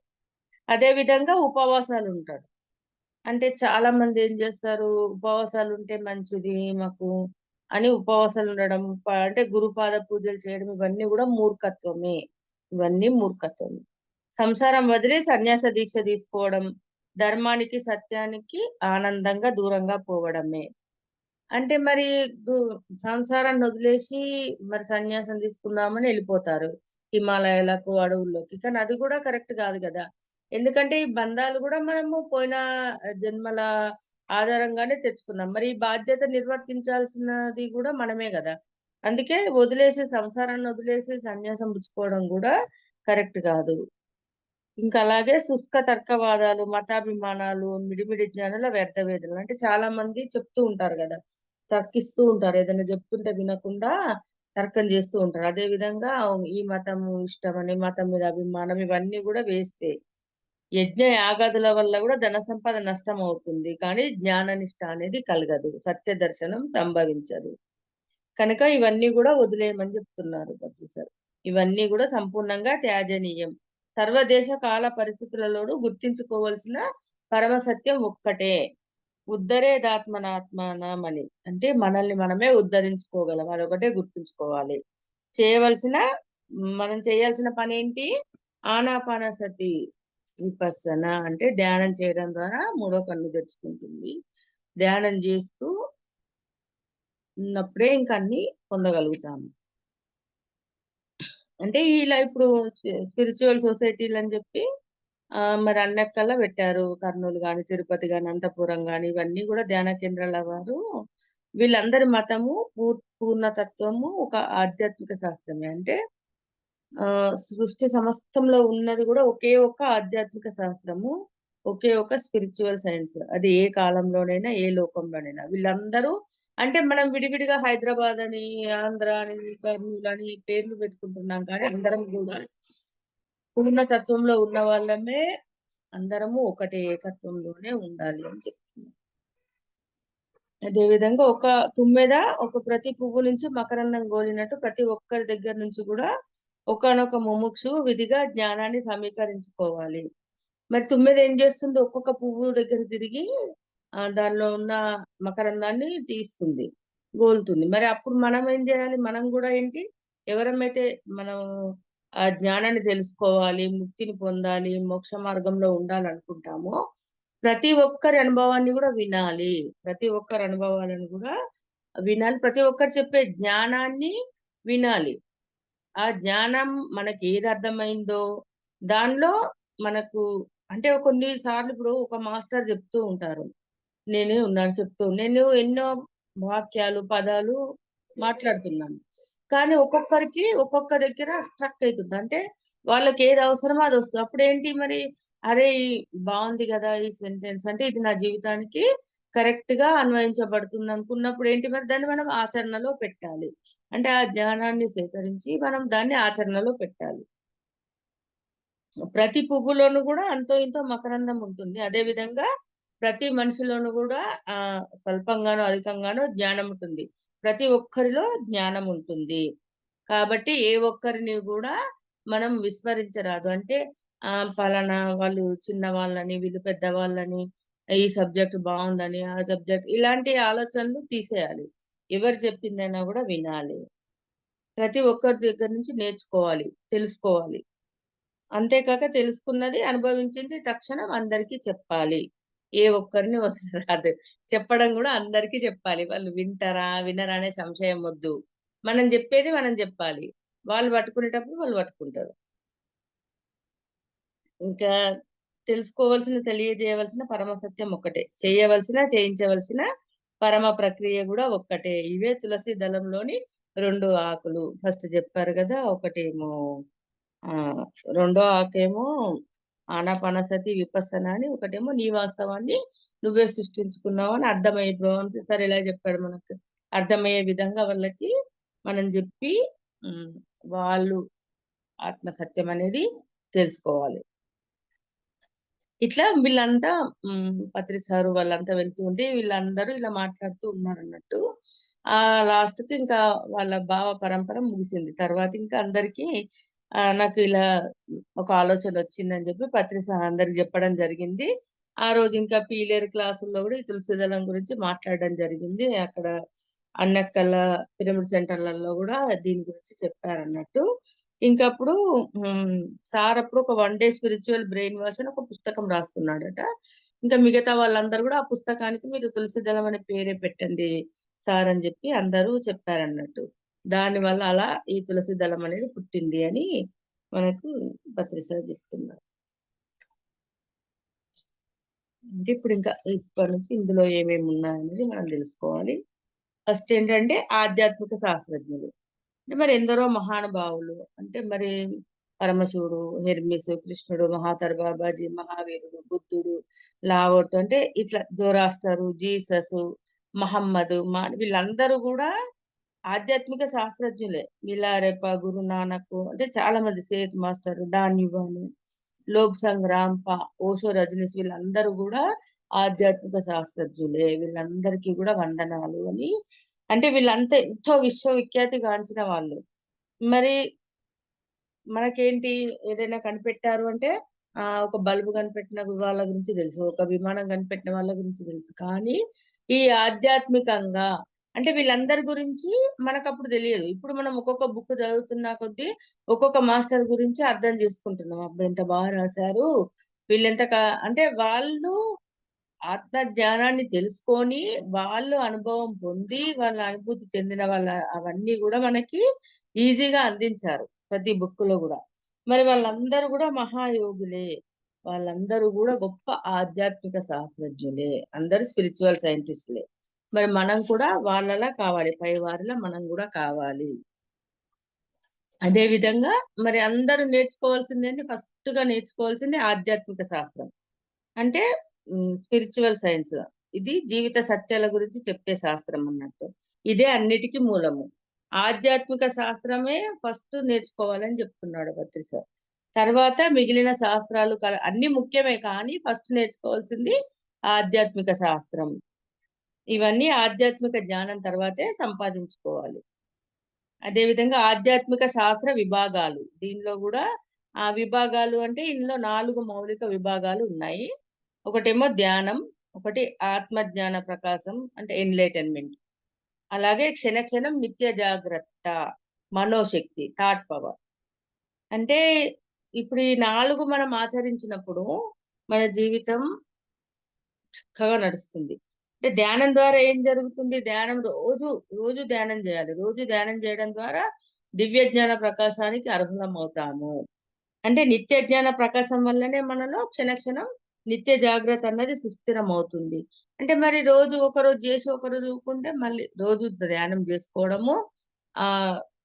అదే విధంగా ఉపవాసాలుంటారు. అంటే చాలా మంది ఏం జేస్తారు, ఉపవాసాలుంటే మంచిది మాకు అని ఉపవాసాలుండడం, అంటే గురుపాద పూజలు చేయడం ఇవన్నీ గూడా మూర్ఖత్వమే. ఇవన్నీ మూర్ఖత్వమే. సంసారం వదిలి సన్యాస దీక్ష తీసుకోవడం, ధర్మానికి, సత్యానికి ఆనందంగా దూరంగా పోవడమే. అంటే మరి గు సంసారాన్నొదిలేసి మరి సన్యాసం తీసుకుందామని ఎళ్ళిపోతారు. హిమాలయాలకు, అడవుల్లోకి. కానీ అది గూడా కరెక్ట్ గాదు గదా! ఎందుకంటే ఈ బంధాలు గూడా మనము పోయిన జన్మల ఆధారంగానే తెచ్చుకున్నాం. మరి ఈ బాధ్యత నిర్వర్తించాల్సినది గూడా మనమే గదా! అందుకే సంసారాన్నొదిలేసి సన్యాసం పుచ్చుకోవడం గూడా కరెక్ట్ గాదు. ఇంకా అలాగే శుష్క తర్కవాదాలు, మతాభిమానాలు, మిడిమిడి జ్ఞానుల వ్యర్థ వేదనలు. అంటే చాలా మంది చెప్తూ ఉంటారు గదా! తర్కిస్తూ ఉంటారు. ఏదైనా జెప్తుంటే వినకుండా తర్కం జేస్తూ ఉంటారు. అదే విధంగా ఈ మతము ఇష్టమని, మతం మీద అభిమానం ఇవన్నీ గూడా వేస్టే. యజ్ఞ యాగాదుల వల్ల గూడా ధన సంపద నష్టమవుతుంది. కానీ జ్ఞాననిష్ట అనేది కలగదు. సత్య దర్శనం సంభవించదు. కనుక ఇవన్నీ గూడా వదిలేయమని జెప్తున్నారు ప్రొఫెసర్. ఇవన్నీ గూడా సంపూర్ణంగా త్యాజనీయం. సర్వదేశ కాల పరిస్థితులలోనూ గుర్తించుకోవాల్సిన పరమ సత్యం ఒక్కటే. ఉద్ధరేదాత్మనాత్మానమని. అంటే మనల్ని మనమే ఉద్ధరించుకోగలం. అదొకటే గుర్తుంచుకోవాలి. చేయవలసిన మనం చేయాల్సిన పనేంటి? ఆనాపానసతి విపස්සన అంటే ధ్యానం చేయడం ద్వారా మూడో కన్ను తెరుచుకుంటుంది. ధ్యానం జేస్తూ ఉన్నప్పుడే ఇంక అన్నీ పొందగలుగుతాము. అంటే ఇలా ఇప్పుడు స్పిరిచ్యువల్ సొసైటీలని జెప్పి మరి అన్నక్కల్లా పెట్టారు. కర్నూలు గాని, తిరుపతి గాని, అనంతపురం గాని ఇవన్నీ గూడా ధ్యాన కేంద్రాల వారు వీళ్ళందరి మతము పూర్ణతత్వము ఒక ఆధ్యాత్మిక శాస్త్రమే. అంటే సృష్టి సమస్తంలో ఉన్నది గూడా ఒకే ఒక్క ఆధ్యాత్మిక శాస్త్రము. ఒకే ఒక స్పిరిచ్యువల్ సైన్స్. అది ఏ కాలంలోనైనా, ఏ లోకంలోనైనా. వీళ్ళందరూ అంటే మనం విడివిడిగా హైదరాబాద్ అని, ఆంధ్ర అని, కర్నూల్ అని పేర్లు పెట్టుకుంటున్నాం కానీ అందరం గూడా పూర్ణతత్వంలో ఉన్న వాళ్ళమే. అందరము ఒకటే ఏకత్వంలోనే ఉండాలి అని చెప్తున్నా. అదే విధంగా ఒక తుమ్మెద ప్రతి పువ్వు నుంచి మకరందం గోలినట్టు ప్రతి ఒక్కరి దగ్గర నుంచి గూడా ఒకానొక ముముక్షువు విధిగా జ్ఞానాన్ని సమీకరించుకోవాలి. మరి తుమ్మెద ఏం జేస్తుంది? ఒక్కొక్క పువ్వు దగ్గర తిరిగి దానిలో ఉన్న మకరందాన్ని తీస్తుంది. గోలుతుంది. మరి అప్పుడు మనం ఏం జేయాలి? మనం గూడా ఏంటి? ఎవరమైతే మనం ఆ జ్ఞానాన్ని తెలుసుకోవాలి, ముక్తిని పొందాలి, మోక్ష మార్గంలో ఉండాలనుకుంటామో, ప్రతి ఒక్కరి అనుభవాన్ని గూడా వినాలి. ప్రతి ఒక్కరి అనుభవాలను గూడా వినాలి. ప్రతి ఒక్కరు చెప్పే జ్ఞానాన్ని వినాలి. ఆ జ్ఞానం మనకేది అర్థమైందో, దానిలో మనకు అంటే కొన్ని సార్లు ఇప్పుడు ఒక మాస్టర్ జెప్తూ ఉంటారు. నేనే ఉన్నాను చెప్తూ. నేను ఎన్నో వాక్యాలు, పదాలు మాట్లాడుతున్నాను. కానీ ఒక్కొక్కరికి ఒక్కొక్క దగ్గర స్ట్రక్ అయితుంది. అంటే వాళ్ళకేది అవసరమో అదొస్తది. అప్పుడేంటి మరి అరే! బావుంది గదా! ఈ సెంటెన్స్ అంటే ఇది నా జీవితానికి కరెక్ట్‌గా అన్వయించబడుతుందనుకున్నప్పుడు ఏంటి మరి దాన్ని మనం ఆచరణలో పెట్టాలి. అంటే ఆ జ్ఞానాన్ని సేకరించి మనం దాన్ని ఆచరణలో పెట్టాలి. ప్రతి పువ్వులోనూ గూడా అంతో ఇంతో మకరందం ఉంటుంది. అదే విధంగా ప్రతి మనిషిలోనూ గూడా స్వల్పంగానో, అధికంగానో జ్ఞానం ఉంటుంది. ప్రతి ఒక్కరిలో జ్ఞానం ఉంటుంది. కాబట్టి ఏ ఒక్కరిని గూడా మనం విస్మరించరాదు. అంటే పలానా వాళ్ళు చిన్నవాళ్ళని, వీళ్ళు పెద్దవాళ్ళని, ఈ సబ్జెక్ట్ బావుందని, ఆ సబ్జెక్ట్ ఇలాంటి ఆలోచనలు తీసేయాలి. ఎవరు చెప్పిందైనా గూడా వినాలి. ప్రతి ఒక్కరి దగ్గర నుంచి నేర్చుకోవాలి, తెలుసుకోవాలి. అంతేకాక తెలుసుకున్నది, అనుభవించింది తక్షణం అందరికీ చెప్పాలి. ఏ ఒక్కరిని వదలరాదు. చెప్పడం గూడా అందరికీ చెప్పాలి. వాళ్ళు వింటారా? వినరా? అనే సంశయం వద్దు. మనం జెప్పేది మనం జెప్పాలి. వాళ్ళు పట్టుకునేటప్పుడు వాళ్ళు పట్టుకుంటారు. ఇంకా తెలుసుకోవాల్సిన, తెలియజేయవలసిన పరమ సత్యం ఒక్కటే. చేయవలసిన, చేయించవలసిన పరమ ప్రక్రియ గూడా ఒక్కటే. ఇవే తులసి దళంలోని 2 ఆకులు. ఫస్ట్ జెప్పారు గదా! ఒకటేమో ఆ! రెండో ఆకేమో ఆనాపానసతి విపస్సన అని, ఒకటేమో నీ వాస్తవాన్ని నువ్వే సృష్టించుకున్నావని అర్థమయ్యే బ్రహ్మంశ్రీ సార్ ఇలా చెప్పాడు మనకు. అర్థమయ్యే విధంగా వాళ్ళకి మనం జెప్పి హ్మ్. వాళ్ళు ఆత్మ సత్యం అనేది తెలుసుకోవాలి. ఇట్లా వీళ్ళంతా పత్రి సారు వాళ్ళంతా వెళ్తూ ఉంటే వీళ్ళందరూ ఇలా మాట్లాడుతూ ఉన్నారన్నట్టు. లాస్ట్‌కి ఇంకా వాళ్ళ భావ పరంపర ముగిసింది. తర్వాత ఇంకా అందరికీ నాకు ఇలా ఒక ఆలోచనొచ్చిందని చెప్పి పత్రి సార్ అందరికి చెప్పడం జరిగింది. ఆ రోజు ఇంకా పీలేరు క్లాసుల్లో గూడా ఈ తులసి దళం గురించి మాట్లాడడం జరిగింది. అక్కడ అన్నక్కల పిరమిడ్ సెంటర్‌లలో గూడా దీని గురించి చెప్పారన్నట్టు. ఇంకప్పుడు హ్మ్. సారప్పుడు ఒక 1 డే స్పిరిచ్యువల్ బ్రెయిన్ వాష్ అని ఒక పుస్తకం రాస్తున్నాడట. ఇంకా మిగతా వాళ్ళందరూ గూడా ఆ పుస్తకానికి మీరు తులసి దళం అనే పేరే పెట్టండి సార్ అని జెప్పి అందరూ చెప్పారన్నట్టు. దానివల్ల అలా ఈ తులసి దళం అనేది పుట్టింది అని మనకు పత్రి సార్ జెప్తున్నారు. అంటే ఇప్పుడింకా ఇప్పటి నుంచి ఇందులో ఏమేమి ఉన్నాయనేది మనం దెలుసుకోవాలి. ఫస్ట్ ఏంటంటే ఆధ్యాత్మిక శాస్త్రజ్ఞులు. అంటే మరి ఎందరో మహానుభావులు. అంటే మరి పరమశివుడు, హెర్మిస్, కృష్ణుడు, మహాతర్ బాబాజీ, మహావీరుడు, బుద్ధుడు, లావోట్ అంటే ఇట్లా జోరాస్టరు, జీససు, మహమ్మదు, వీళ్ళందరూ గూడా ఆధ్యాత్మిక శాస్త్రజ్ఞులే. మిలారెప, గురునానక్ అంటే చాలా మంది సేత్ మాస్టర్, డాన్ యువాన్, లోక్ సంగ్రామ్, ఓషో రజనీష్ వీళ్ళందరూ గూడా ఆధ్యాత్మిక శాస్త్రజ్ఞులే. వీళ్ళందరికీ గూడా వందనాలు అని అంటే వీళ్ళంతా ఎంతో విశ్వవిఖ్యాతి గాంచిన వాళ్ళు. మరి మనకేంటి ఏదైనా కనిపెట్టారు అంటే ఒక బల్బ్ కనిపెట్టిన వాళ్ళ గురించి తెలుసు. ఒక విమానం కనిపెట్టిన వాళ్ళ గురించి తెలుసు. కానీ ఈ ఆధ్యాత్మికంగా అంటే వీళ్ళందరి గురించి మనకప్పుడు తెలియదు. ఇప్పుడు మనం ఒక్కొక్క బుక్ చదువుతున్న కొద్దీ ఒక్కొక్క మాస్టర్ గురించి అర్థం చేసుకుంటున్నాం. అబ్బా! ఎంత బాగా రాసారు. వీళ్ళెంత క అంటే వాళ్ళు ఆత్మ జ్ఞానాన్ని తెలుసుకొని, వాళ్ళు అనుభవం పొంది, వాళ్ళ అనుభూతి చెందిన వాళ్ళ అవన్నీ గూడా మనకి ఈజీగా అందించారు. ప్రతి బుక్కులో గూడా. మరి వాళ్ళందరూ గూడా మహాయోగులే. వాళ్ళందరూ గూడా గొప్ప ఆధ్యాత్మిక శాస్త్రజ్ఞులే. అందరూ స్పిరిచ్యువల్ సైంటిస్ట్‌లే. మరి మనం కూడా వాళ్ళలా కావాలి. పైవారిలా మనం గూడా కావాలి. అదే విధంగా మరి అందరూ నేర్చుకోవాల్సిందేంటి ఫస్ట్‌గా నేర్చుకోవాల్సింది ఆధ్యాత్మిక శాస్త్రం. అంటే స్పిరిచ్యువల్ సైన్స్. ఇది జీవిత సత్యాల గురించి చెప్పే శాస్త్రం అన్నట్టు. ఇదే అన్నిటికి మూలము. ఆధ్యాత్మిక శాస్త్రమే ఫస్ట్ నేర్చుకోవాలని చెప్తున్నాడు పత్రి సార్. తర్వాత మిగిలిన శాస్త్రాలు అన్నీ ముఖ్యమే కానీ ఫస్ట్ నేర్చుకోవాల్సింది ఆధ్యాత్మిక శాస్త్రం. ఇవన్నీ ఆధ్యాత్మిక జ్ఞానం తర్వాతే సంపాదించుకోవాలి. అదే విధంగా ఆధ్యాత్మిక శాస్త్ర విభాగాలు. దీనిలో గూడా విభాగాలు అంటే ఇందులో 4 మౌలిక విభాగాలు ఉన్నాయి. ఒకటేమో ధ్యానం, ఒకటి ఆత్మ జ్ఞాన ప్రకాశం అంటే ఎన్‌లైటన్‌మెంట్. అలాగే క్షణ క్షణం నిత్య జాగ్రత్త, మనోశక్తి, థాట్ పవర్. అంటే ఇప్పుడు ఈ 4 మనం ఆచరించినప్పుడు మన జీవితం చక్కగా నడుస్తుంది. అంటే ధ్యానం ద్వారా ఏం జరుగుతుంది? ధ్యానం రోజు ధ్యానం జేయాలి. రోజు ధ్యానం జేయడం ద్వారా దివ్య జ్ఞాన ప్రకాశానికి అర్హులమవుతాము. అంటే నిత్య జ్ఞాన ప్రకాశం వల్లనే మనలో క్షణ క్షణం నిత్య జాగ్రత్త అన్నది సుస్థిరమవుతుంది. అంటే మరి రోజు ఒకరోజు జేసి ఒకరోజు ఊకుంటే మళ్ళీ రోజు ధ్యానం జేసుకోవడము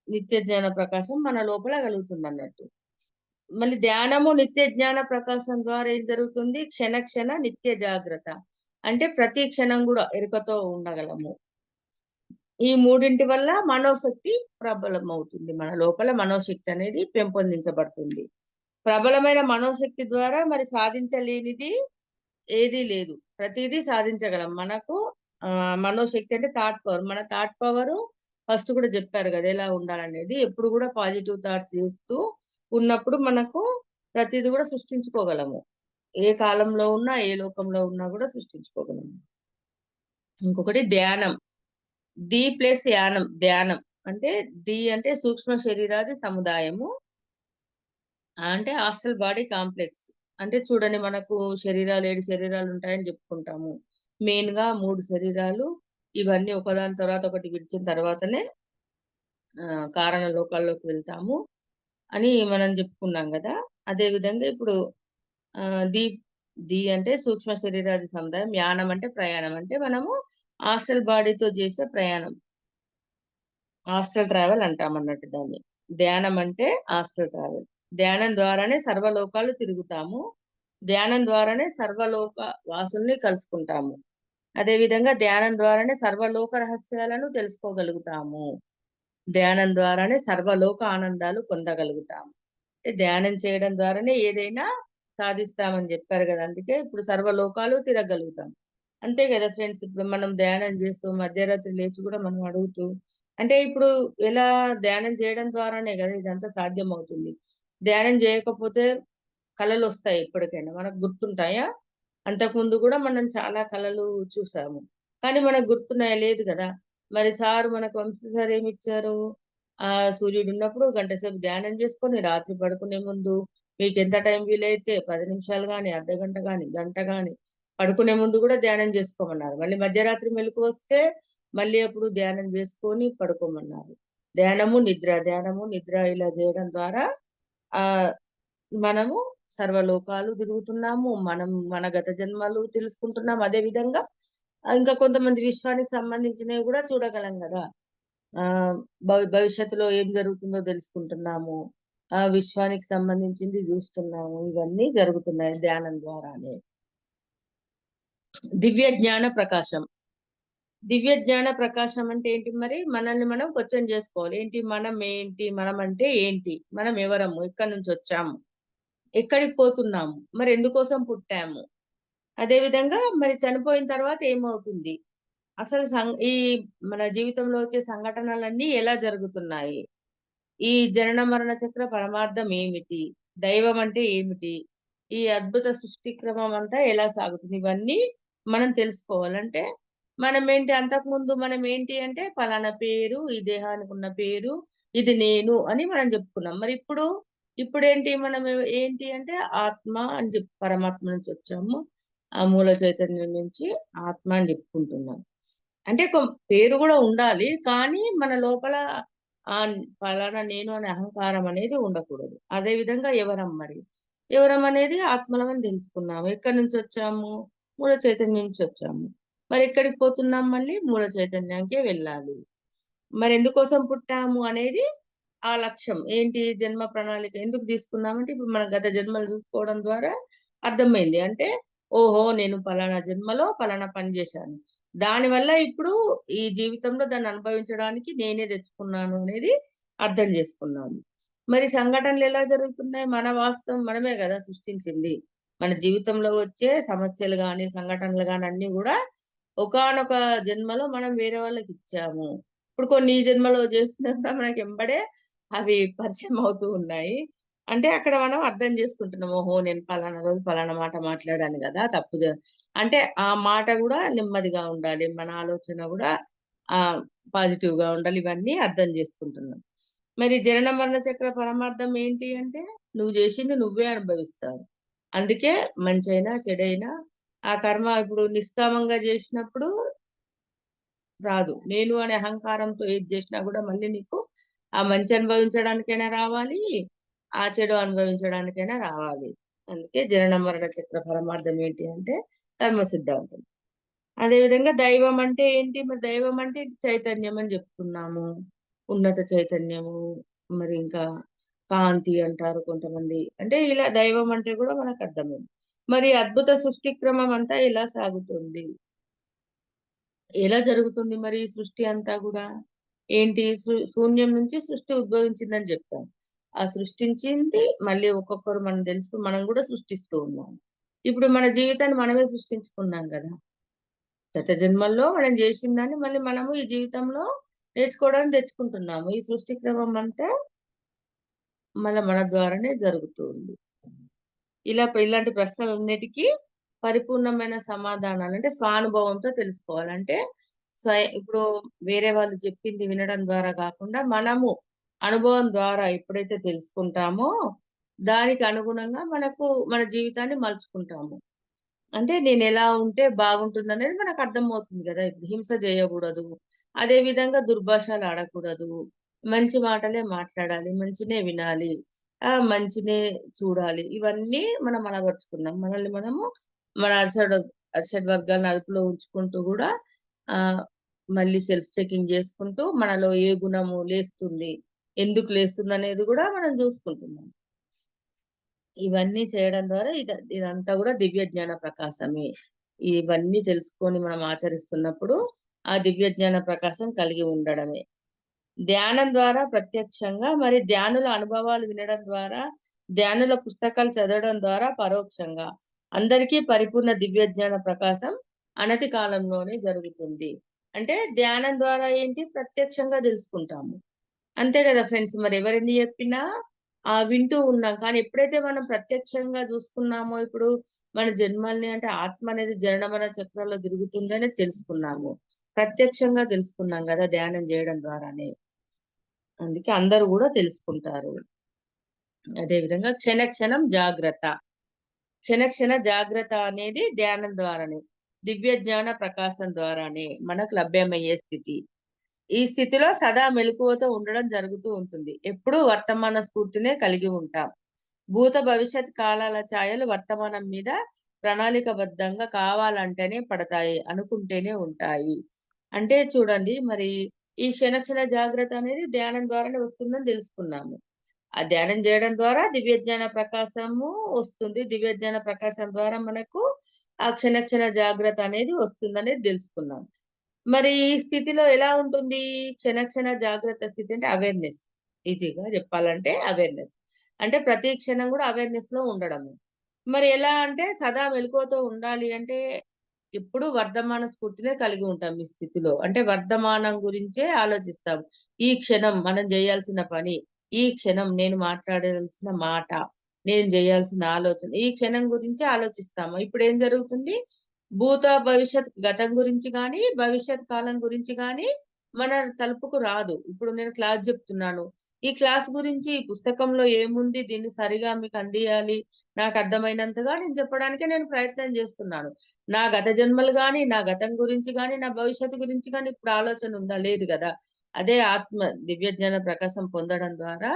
నిత్య జ్ఞాన ప్రకాశం మన లోపల కలుగుతుందన్నట్టు. మళ్ళీ ధ్యానము, నిత్య జ్ఞాన ప్రకాశం ద్వారా ఏం జరుగుతుంది? క్షణ క్షణ నిత్య జాగ్రత్త. అంటే ప్రతి క్షణం గూడా ఎరుకతో ఉండగలము. ఈ మూడింటి వల్ల మనోశక్తి ప్రబలమవుతుంది. మన లోపల మనోశక్తి అనేది పెంపొందించబడుతుంది. ప్రబలమైన మనోశక్తి ద్వారా మరి సాధించలేనిది ఏదీ లేదు. ప్రతీదీ సాధించగలం. మనకు మనోశక్తి అంటే థాట్ పవర్. మన థాట్ పవరు ఫస్ట్ కూడా జెప్పారు గదా! ఎలా ఉండాలనేది. ఎప్పుడు గూడా పాజిటివ్ థాట్స్ చేస్తూ ఉన్నప్పుడు మనకు ప్రతీది గూడా సృష్టించుకోగలము. ఏ కాలంలో ఉన్నా, ఏ లోకంలో ఉన్నా గూడా సృష్టించుకోగలము. ఇంకొకటి ధ్యానం. ది ప్లస్ యానం ధ్యానం. అంటే ది అంటే సూక్ష్మ శరీరాది సముదాయము. అంటే హాస్టల్ బాడీ కాంప్లెక్స్. అంటే చూడండి మనకు శరీరాలు 7 శరీరాలుంటాయని జెప్పుకుంటాము. మెయిన్‌గా 3 శరీరాలు ఇవన్నీ ఒకదాని తర్వాత ఒకటి విడిచిన తర్వాతనే కారణ లోకాల్లోకి వెళ్తాము అని మనం జెప్పుకున్నాం గదా! అదే విధంగా ఇప్పుడు ఆహ్, ది ది అంటే సూక్ష్మ శరీరాది సముదాయం. యానం అంటే ప్రయాణం. అంటే మనము హాస్టల్ బాడీతో జేసే ప్రయాణం. హాస్టల్ ట్రావెల్ అంటామన్నట్టు దాన్ని. ధ్యానం అంటే హాస్టల్ ట్రావెల్. ధ్యానం ద్వారానే సర్వలోకాలు తిరుగుతాము. ధ్యానం ద్వారానే సర్వలోక వాసుల్ని కలుసుకుంటాము. అదే విధంగా ధ్యానం ద్వారానే సర్వలోక రహస్యాలను తెలుసుకోగలుగుతాము. ధ్యానం ద్వారానే సర్వలోక ఆనందాలు పొందగలుగుతాము. అంటే ధ్యానం చేయడం ద్వారానే ఏదైనా సాధిస్తామని జెప్పారు గదా! అందుకే ఇప్పుడు సర్వలోకాలు తిరగలుగుతాం. అంతే గదా ఫ్రెండ్స్. ఇప్పుడు మనం ధ్యానం జేస్తూ మధ్యరాత్రి లేచి గూడా మనం అడుగుతూ అంటే ఇప్పుడు ఎలా ధ్యానం చేయడం ద్వారానే గదా ఇదంతా సాధ్యమవుతుంది. ధ్యానం జేయకపోతే కలలొస్తాయి ఎప్పటికైనా. మనకు గుర్తుంటాయా? అంతకుముందు గూడా మనం చాలా కలలు చూసాము. కానీ మనకు గుర్తున్నాయా? లేదు గదా! మరి సారు మనకు వంశీ సార్ ఏమిచ్చారు? సూర్యుడున్నప్పుడు గంట సేపు ధ్యానం జేసుకొని రాత్రి పడుకునే ముందు మీకెంత టైం వీలైతే 10 నిమిషాలు గాని, అర్ధగంట గాని, గంట గాని పడుకునే ముందు గూడా ధ్యానం జేసుకోమన్నారు. మళ్ళీ మధ్యరాత్రి మెలుకువొస్తే మళ్ళీ అప్పుడు ధ్యానం జేసుకొని పడుకోమన్నారు. ధ్యానము, నిద్ర ఇలా జేయడం ద్వారా ఆహ్, మనము సర్వలోకాలు తిరుగుతున్నాము. మనం మన గత జన్మలు తెలుసుకుంటున్నాం. అదే విధంగా ఇంకా కొంతమంది విశ్వానికి సంబంధించినవి గూడా చూడగలం గదా! ఆహ్, భవిష్యత్తులో ఏం జరుగుతుందో తెలుసుకుంటున్నాము. విశ్వానికి సంబంధించింది జూస్తున్నాము. ఇవన్నీ జరుగుతున్నాయి ధ్యానం ద్వారానే. దివ్య జ్ఞాన ప్రకాశం. దివ్య జ్ఞాన ప్రకాశం అంటే ఏంటి మరి? మనల్ని మనం క్వెషన్ జేసుకోవాలి. ఏంటి? మనమేంటి? మనమంటే ఏంటి? మనం ఎవరము? ఎక్కడి నుంచొచ్చాము? ఎక్కడికి పోతున్నాము? మరి ఎందుకోసం పుట్టాము? అదే విధంగా మరి చనిపోయిన తర్వాత ఏమవుతుంది? అసలు ఈ మన జీవితంలో వచ్చే సంఘటనలన్నీ ఎలా జరుగుతున్నాయి? ఈ జనన మరణ చక్ర పరమార్థం ఏమిటి? దైవం అంటే ఏమిటి? ఈ అద్భుత సృష్టి క్రమం అంతా ఎలా సాగుతుంది? ఇవన్నీ మనం తెలుసుకోవాలంటే మనమేంటి అంతకుముందు మనమేంటి అంటే పలానా పేరు, ఈ దేహానికున్న పేరు, ఇది నేను అని మనం జెప్పుకున్నాం. మరి ఇప్పుడేంటి మనం ఏంటి అంటే ఆత్మ అని పరమాత్మ నుంచి వచ్చాము. ఆ మూల చైతన్యం నుంచి ఆత్మ అని జెప్పుకుంటున్నాం. అంటే పేరు గూడా ఉండాలి. కానీ మన లోపల పలానా నేను అనే అహంకారం అనేది ఉండకూడదు. అదే విధంగా ఎవరం మరి? ఎవరం అనేది ఆత్మలమని తెలుసుకున్నాము. ఎక్కడి నుంచొచ్చాము? మూల చైతన్యం నుంచొచ్చాము. మరి ఎక్కడికి పోతున్నాం మళ్ళీ? మూల చైతన్యానికే వెళ్ళాలి. మరెందుకోసం పుట్టాము అనేది ఆ లక్ష్యం. ఏంటి జన్మ ప్రణాళిక ఎందుకు తీసుకున్నామంటే, ఇప్పుడు మన గత జన్మలు చూసుకోవడం ద్వారా అర్థమైంది. అంటే, ఓహో! నేను పలానా జన్మలో పలానా పని జేశాను. దానివల్ల ఇప్పుడు ఈ జీవితంలో దాన్ని అనుభవించడానికి నేనే తెచ్చుకున్నాను అనేది అర్థం జేసుకున్నాము. మరి సంఘటనలెలా జరుగుతున్నాయి? మన వాస్తవం మనమే గదా సృష్టించింది. మన జీవితంలో వచ్చే సమస్యలు గాని, సంఘటనలు గాని అన్నీ గూడా ఒకానొక జన్మలో మనం వేరే వాళ్ళకిచ్చాము. ఇప్పుడు కొన్ని ఈ జన్మలో చేస్తున్నా కూడా మనకి ఎంబడే అవి పరిచయం అవుతూ ఉన్నాయి. అంటే అక్కడ మనం అర్థం చేసుకుంటున్నాం. ఓహో! నేను పలానా రోజు పలానా మాట మాట్లాడాను గదా! అంటే ఆ మాట గూడా నెమ్మదిగా ఉండాలి. మన ఆలోచన గూడా ఆహ్, పాజిటివ్‌గా ఉండాలి. ఇవన్నీ అర్థం చేసుకుంటున్నాం. మరి జనన మరణ చక్ర పరమార్థం ఏంటి అంటే, నువ్వు జేసింది నువ్వే అనుభవిస్తావు. అందుకే మంచైనా, చెడైనా ఆ కర్మ ఇప్పుడు నిష్కామంగా జేసినప్పుడు రాదు. నేను అనే అహంకారంతో ఏది జేసినా గూడా మళ్ళీ నీకు ఆ మంచి అనుభవించడానికైనా రావాలి, ఆ చెడు అనుభవించడానికైనా రావాలి. అందుకే జనన మరణ చక్ర పరమార్థం ఏంటి అంటే కర్మ సిద్ధాంతం. అదే విధంగా దైవం అంటే ఏంటి? మరి దైవం అంటే చైతన్యం అని జెప్తున్నాము. ఉన్నత చైతన్యము, మరి ఇంకా కాంతి అంటారు కొంతమంది. అంటే ఇలా దైవం అంటే గూడా మనకర్థమైంది. మరి అద్భుత సృష్టి క్రమం అంతా ఎలా సాగుతుంది? ఎలా జరుగుతుంది మరి ఈ సృష్టి అంతా గూడా? ఏంటి శూన్యం నుంచి సృష్టి ఉద్భవించిందని జెప్పాం. ఆ సృష్టించింది మళ్ళీ ఒక్కొక్కరు మనం తెలుసుకొని మనం గూడా సృష్టిస్తూ ఉన్నాం. ఇప్పుడు మన జీవితాన్ని మనమే సృష్టించుకున్నాం గదా! గత జన్మల్లో మనం జేసిందాన్ని మళ్ళీ మనము ఈ జీవితంలో నేర్చుకోవడానికి తెచ్చుకుంటున్నాము. ఈ సృష్టి క్రమం అంతా మన ద్వారానే జరుగుతూ ఉంది. ఇలాంటి ప్రశ్నలన్నిటికీ పరిపూర్ణమైన సమాధానాలు అంటే స్వానుభవంతో తెలుసుకోవాలి. అంటే ఇప్పుడు వేరే వాళ్ళు చెప్పింది వినడం ద్వారా గాకుండా మనము అనుభవం ద్వారా ఎప్పుడైతే తెలుసుకుంటామో దానికి అనుగుణంగా మన జీవితాన్ని మలుచుకుంటాము. అంటే నేనెలా ఉంటే బాగుంటుందనేది మనకర్థమవుతుంది గదా! ఇప్పుడు హింస జేయగూడదు. అదే విధంగా దుర్భాషలు ఆడకూడదు. మంచి మాటలే మాట్లాడాలి. మంచినే వినాలి. మంచినే చూడాలి. ఇవన్నీ మనం అలవరుచుకున్నాం. మనల్ని మనము మన అరిషడ్ వర్గాలను అదుపులో ఉంచుకుంటూ గూడా ఆహ్, మళ్ళీ సెల్ఫ్ చెకింగ్ జేసుకుంటూ మనలో ఏ గుణము లేస్తుంది, ఎందుకు లేస్తుందనేది గూడా మనం జూసుకుంటున్నాం. ఇవన్నీ చేయడం ద్వారా ఇదంతా గూడా దివ్య జ్ఞాన ప్రకాశమే. ఇవన్నీ తెలుసుకొని మనం ఆచరిస్తున్నప్పుడు, ఆ దివ్య జ్ఞాన ప్రకాశం కలిగి ఉండడమే. ధ్యానం ద్వారా ప్రత్యక్షంగా, మరి ధ్యానుల అనుభవాలు వినడం ద్వారా, ధ్యానుల పుస్తకాలు చదవడం ద్వారా పరోక్షంగా. అందరికీ పరిపూర్ణ దివ్య జ్ఞాన ప్రకాశం అనతి కాలంలోనే జరుగుతుంది. అంటే ధ్యానం ద్వారా ఏంటి? ప్రత్యక్షంగా దెలుసుకుంటాము. అంతే గదా ఫ్రెండ్స్. మరెవరెన్ని జెప్పినా వింటూ ఉన్నాం. కానీ ఎప్పుడైతే మనం ప్రత్యక్షంగా జూసుకున్నామో ఇప్పుడు మన జన్మల్ని అంటే ఆత్మ అనేది జనన మరణ చక్రాల్లో తిరుగుతుందని తెలుసుకున్నాము. ప్రత్యక్షంగా తెలుసుకున్నాం గదా! ధ్యానం జేయడం ద్వారానే. అందుకే అందరూ గూడా తెలుసుకుంటారు. అదే విధంగా క్షణ క్షణం జాగ్రత్త. క్షణ క్షణ జాగ్రత్త అనేది ధ్యానం ద్వారానే. దివ్య జ్ఞాన ప్రకాశం ద్వారానే మనకు లభ్యమయ్యే స్థితి. ఈ స్థితిలో సదా మెలకువతో ఉండడం జరుగుతూ ఉంటుంది. ఎప్పుడూ వర్తమాన స్ఫూర్తినే కలిగి ఉంటాం. భూత భవిష్యత్ కాలాల ఛాయలు వర్తమానం మీద ప్రణాళికబద్ధంగా కావాలంటేనే పడతాయి. అనుకుంటేనే ఉంటాయి. అంటే చూడండి మరి ఈ క్షణ క్షణ జాగ్రత్త అనేది ధ్యానం ద్వారానే వస్తుందని తెలుసుకున్నాము. ఆ ధ్యానం జేయడం ద్వారా దివ్య జ్ఞాన ప్రకాశము వస్తుంది. దివ్య జ్ఞాన ప్రకాశం ద్వారా మనకు ఆ క్షణ క్షణ జాగ్రత్త అనేది వస్తుందనేది దెలుసుకున్నాం. మరి ఈ స్థితిలో ఎలా ఉంటుంది? క్షణ క్షణ జాగ్రత్త స్థితి అంటే అవేర్‌నెస్. ఈజీగా జెప్పాలంటే అవేర్‌నెస్. అంటే ప్రతి క్షణం గూడా అవేర్‌నెస్‌లో ఉండడము. మరి ఎలా అంటే సదా మెలకువతో ఉండాలి అంటే ఎప్పుడు వర్ధమాన స్ఫూర్తినే కలిగి ఉంటాం ఈ స్థితిలో. అంటే వర్ధమానం గురించే ఆలోచిస్తాం. ఈ క్షణం మనం జేయాల్సిన పని, ఈ క్షణం నేను మాట్లాడాల్సిన మాట, నేను జేయాల్సిన ఆలోచన, ఈ క్షణం గురించే ఆలోచిస్తాము. ఇప్పుడేం జరుగుతుంది? భూత, భవిష్యత్ గతం గురించి గానీ, భవిష్యత్ కాలం గురించి గానీ మన తలుపుకు రాదు. ఇప్పుడు నేను క్లాస్ జెప్తున్నాను. ఈ క్లాస్ గురించి ఈ పుస్తకంలో ఏముంది? దీన్ని సరిగా మీకు అందియాలి. నాకర్థమైనంతగా నేను చెప్పడానికే నేను ప్రయత్నం జేస్తున్నాను. నా గత జన్మలు గాని, నా గతం గురించి గాని, నా భవిష్యత్తు గురించి గాని ఇప్పుడు ఆలోచన ఉందా? లేదు గదా! అదే దివ్య జ్ఞాన ప్రకాశం పొందడం ద్వారా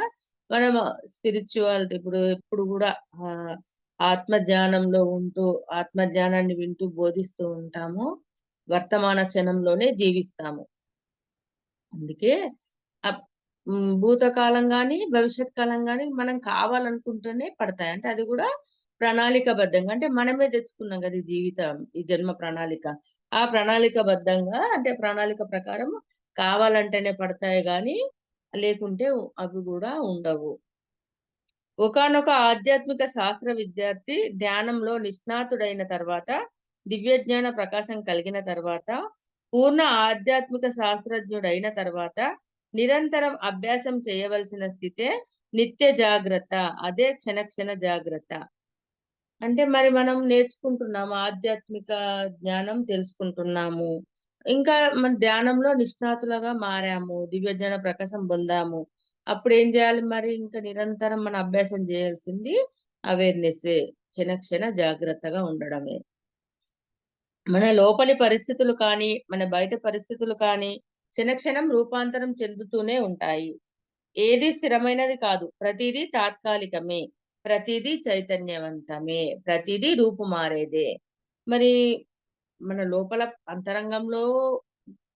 మనం స్పిరిచ్యువాలిటీ ఇప్పుడు ఎప్పుడు గూడా ఆహ్, ఆత్మ ధ్యానంలో ఉంటూ, ఆత్మ జ్ఞానాన్ని వింటూ బోధిస్తూ ఉంటాము. వర్తమాన క్షణంలోనే జీవిస్తాము. అందుకే భూతకాలం గాని, భవిష్యత్ కాలం గాని మనం కావాలనుకుంటేనే పడతాయి. అంటే అది గూడా ప్రణాళికాబద్ధంగా అంటే మనమే తెచ్చుకున్నాం గదా! ఈ జీవితం, ఈ జన్మ ప్రణాళిక. ఆ ప్రణాళికాబద్ధంగా అంటే ప్రణాళిక ప్రకారం కావాలంటేనే పడతాయి గానీ, లేకుంటే అవి గూడా ఉండవు. ఒకానొక ఆధ్యాత్మిక శాస్త్ర విద్యార్థి ధ్యానంలో నిష్ణాతుడైన తర్వాత, దివ్య జ్ఞాన ప్రకాశం కలిగిన తర్వాత, పూర్ణ ఆధ్యాత్మిక శాస్త్రజ్ఞుడైన తర్వాత, నిరంతరం అభ్యాసం చేయవలసిన స్థితే నిత్య జాగ్రత్త. అదే క్షణ క్షణ జాగ్రత్త. అంటే మరి మనం నేర్చుకుంటున్నాము. ఆధ్యాత్మిక జ్ఞానం తెలుసుకుంటున్నాము. ఇంకా మన ధ్యానంలో నిష్ణాతులుగా మారాము. దివ్య జ్ఞాన ప్రకాశం పొందాము. అప్పుడేం జేయాలి మరి? ఇంకా నిరంతరం మన అభ్యాసం జేయాల్సింది అవేర్‌నెస్సే. క్షణ క్షణ జాగ్రత్తగా ఉండడమే. మన లోపలి పరిస్థితులు కానీ, మన బయట పరిస్థితులు కానీ, క్షణక్షణం రూపాంతరం చెందుతూనే ఉంటాయి. ఏది స్థిరమైనది కాదు. ప్రతీదీ తాత్కాలికమే. ప్రతీదీ చైతన్యవంతమే. ప్రతీదీ రూపు మారేదే. మరి మన లోపల అంతరంగంలో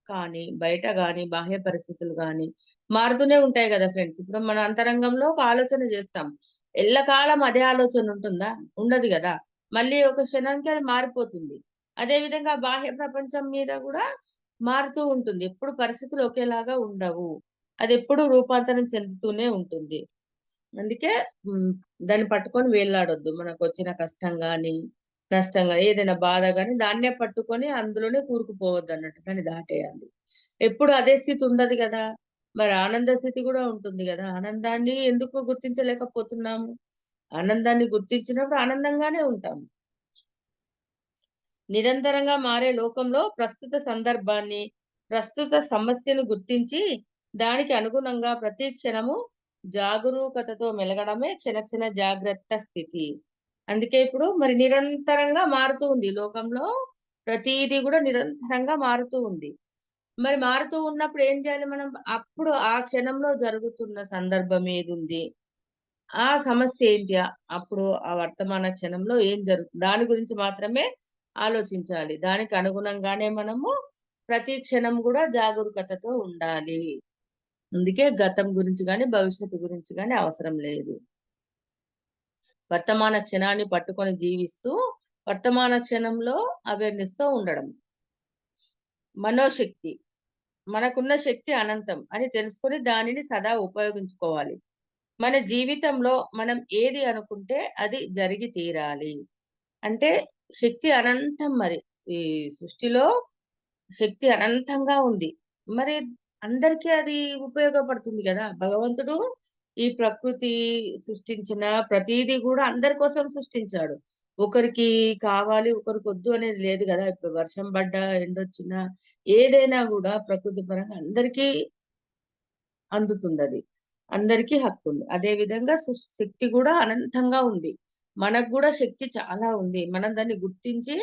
కానీ, బయట గాని, బాహ్య పరిస్థితులు గాని మారుతూనే ఉంటాయి గదా ఫ్రెండ్స్. ఇప్పుడు మన అంతరంగంలో ఒక ఆలోచన జేస్తాం. ఎల్లకాలం అదే ఆలోచన ఉంటుందా? ఉండదు గదా! మళ్ళీ ఒక క్షణంకి అది మారిపోతుంది. అదే విధంగా బాహ్య ప్రపంచం మీద గూడా మారుతూ ఉంటుంది. ఎప్పుడు పరిస్థితులు ఒకేలాగా ఉండవు. అదెప్పుడు రూపాంతరం చెందుతూనే ఉంటుంది. అందుకే దాన్ని పట్టుకొని వేళ్ళాడొద్దు. మనకొచ్చిన కష్టం గాని, నష్టం గాని, ఏదైనా బాధ గాని దాన్నే పట్టుకొని అందులోనే కూరుకుపోవద్దన్నట్టు. దాన్ని దాటేయాలి. ఎప్పుడు అదే స్థితి ఉండదు గదా! మరి ఆనంద స్థితి గూడా ఉంటుంది గదా! ఆనందాన్ని ఎందుకు గుర్తించలేకపోతున్నాము? ఆనందాన్ని గుర్తించినప్పుడు ఆనందంగానే ఉంటాము. నిరంతరంగా మారే లోకంలో ప్రస్తుత సందర్భాన్ని, ప్రస్తుత సమస్యను గుర్తించి, దానికి అనుగుణంగా ప్రతి క్షణము జాగరూకతతో మెలగడమే క్షణ జాగ్రత్త స్థితి. అందుకే ఇప్పుడు మరి నిరంతరంగా మారుతూ ఉంది. లోకంలో ప్రతీది గూడా నిరంతరంగా మారుతూ ఉంది. మరి మారుతూ ఉన్నప్పుడు ఏం జేయాలి మనం? అప్పుడు ఆ క్షణంలో జరుగుతున్న సందర్భం ఏదుంది? ఆ సమస్య ఏంటి? అప్పుడు ఆ వర్తమాన క్షణంలో ఏం జరుగుతుంది? దాని గురించి మాత్రమే ఆలోచించాలి. దానికి అనుగుణంగానే మనము ప్రతి క్షణం గూడా జాగరూకతతో ఉండాలి. అందుకే గతం గురించి గాని, భవిష్యత్తు గురించి గాని అవసరం లేదు. వర్తమాన క్షణాన్ని పట్టుకొని జీవిస్తూ, వర్తమాన క్షణంలో అవేర్‌నెస్‌తో ఉండడం. మనోశక్తి. మనకున్న శక్తి అనంతం అని తెలుసుకొని దానిని సదా ఉపయోగించుకోవాలి. మన జీవితంలో మనం ఏది అనుకుంటే అది జరిగి తీరాలి. అంటే శక్తి అనంతం మరి. ఈ సృష్టిలో శక్తి అనంతంగా ఉంది. మరి అందరికీ అది ఉపయోగపడుతుంది గదా! భగవంతుడు ఈ ప్రకృతి సృష్టించిన ప్రతీది గూడా అందరి కోసం సృష్టించాడు. ఒకరికి కావాలి, ఒకరికొద్దు అనేది లేదు గదా! ఇప్పుడు వర్షం పడ్డా, ఎండొచ్చినా ఏదైనా గూడా ప్రకృతి పరంగా అందరికీ అందుతుందది. అందరికీ హక్కుంది. అదే విధంగా శక్తి గూడా అనంతంగా ఉంది. మనకు గూడా శక్తి చాలా ఉంది. మనం దాన్ని గుర్తించి,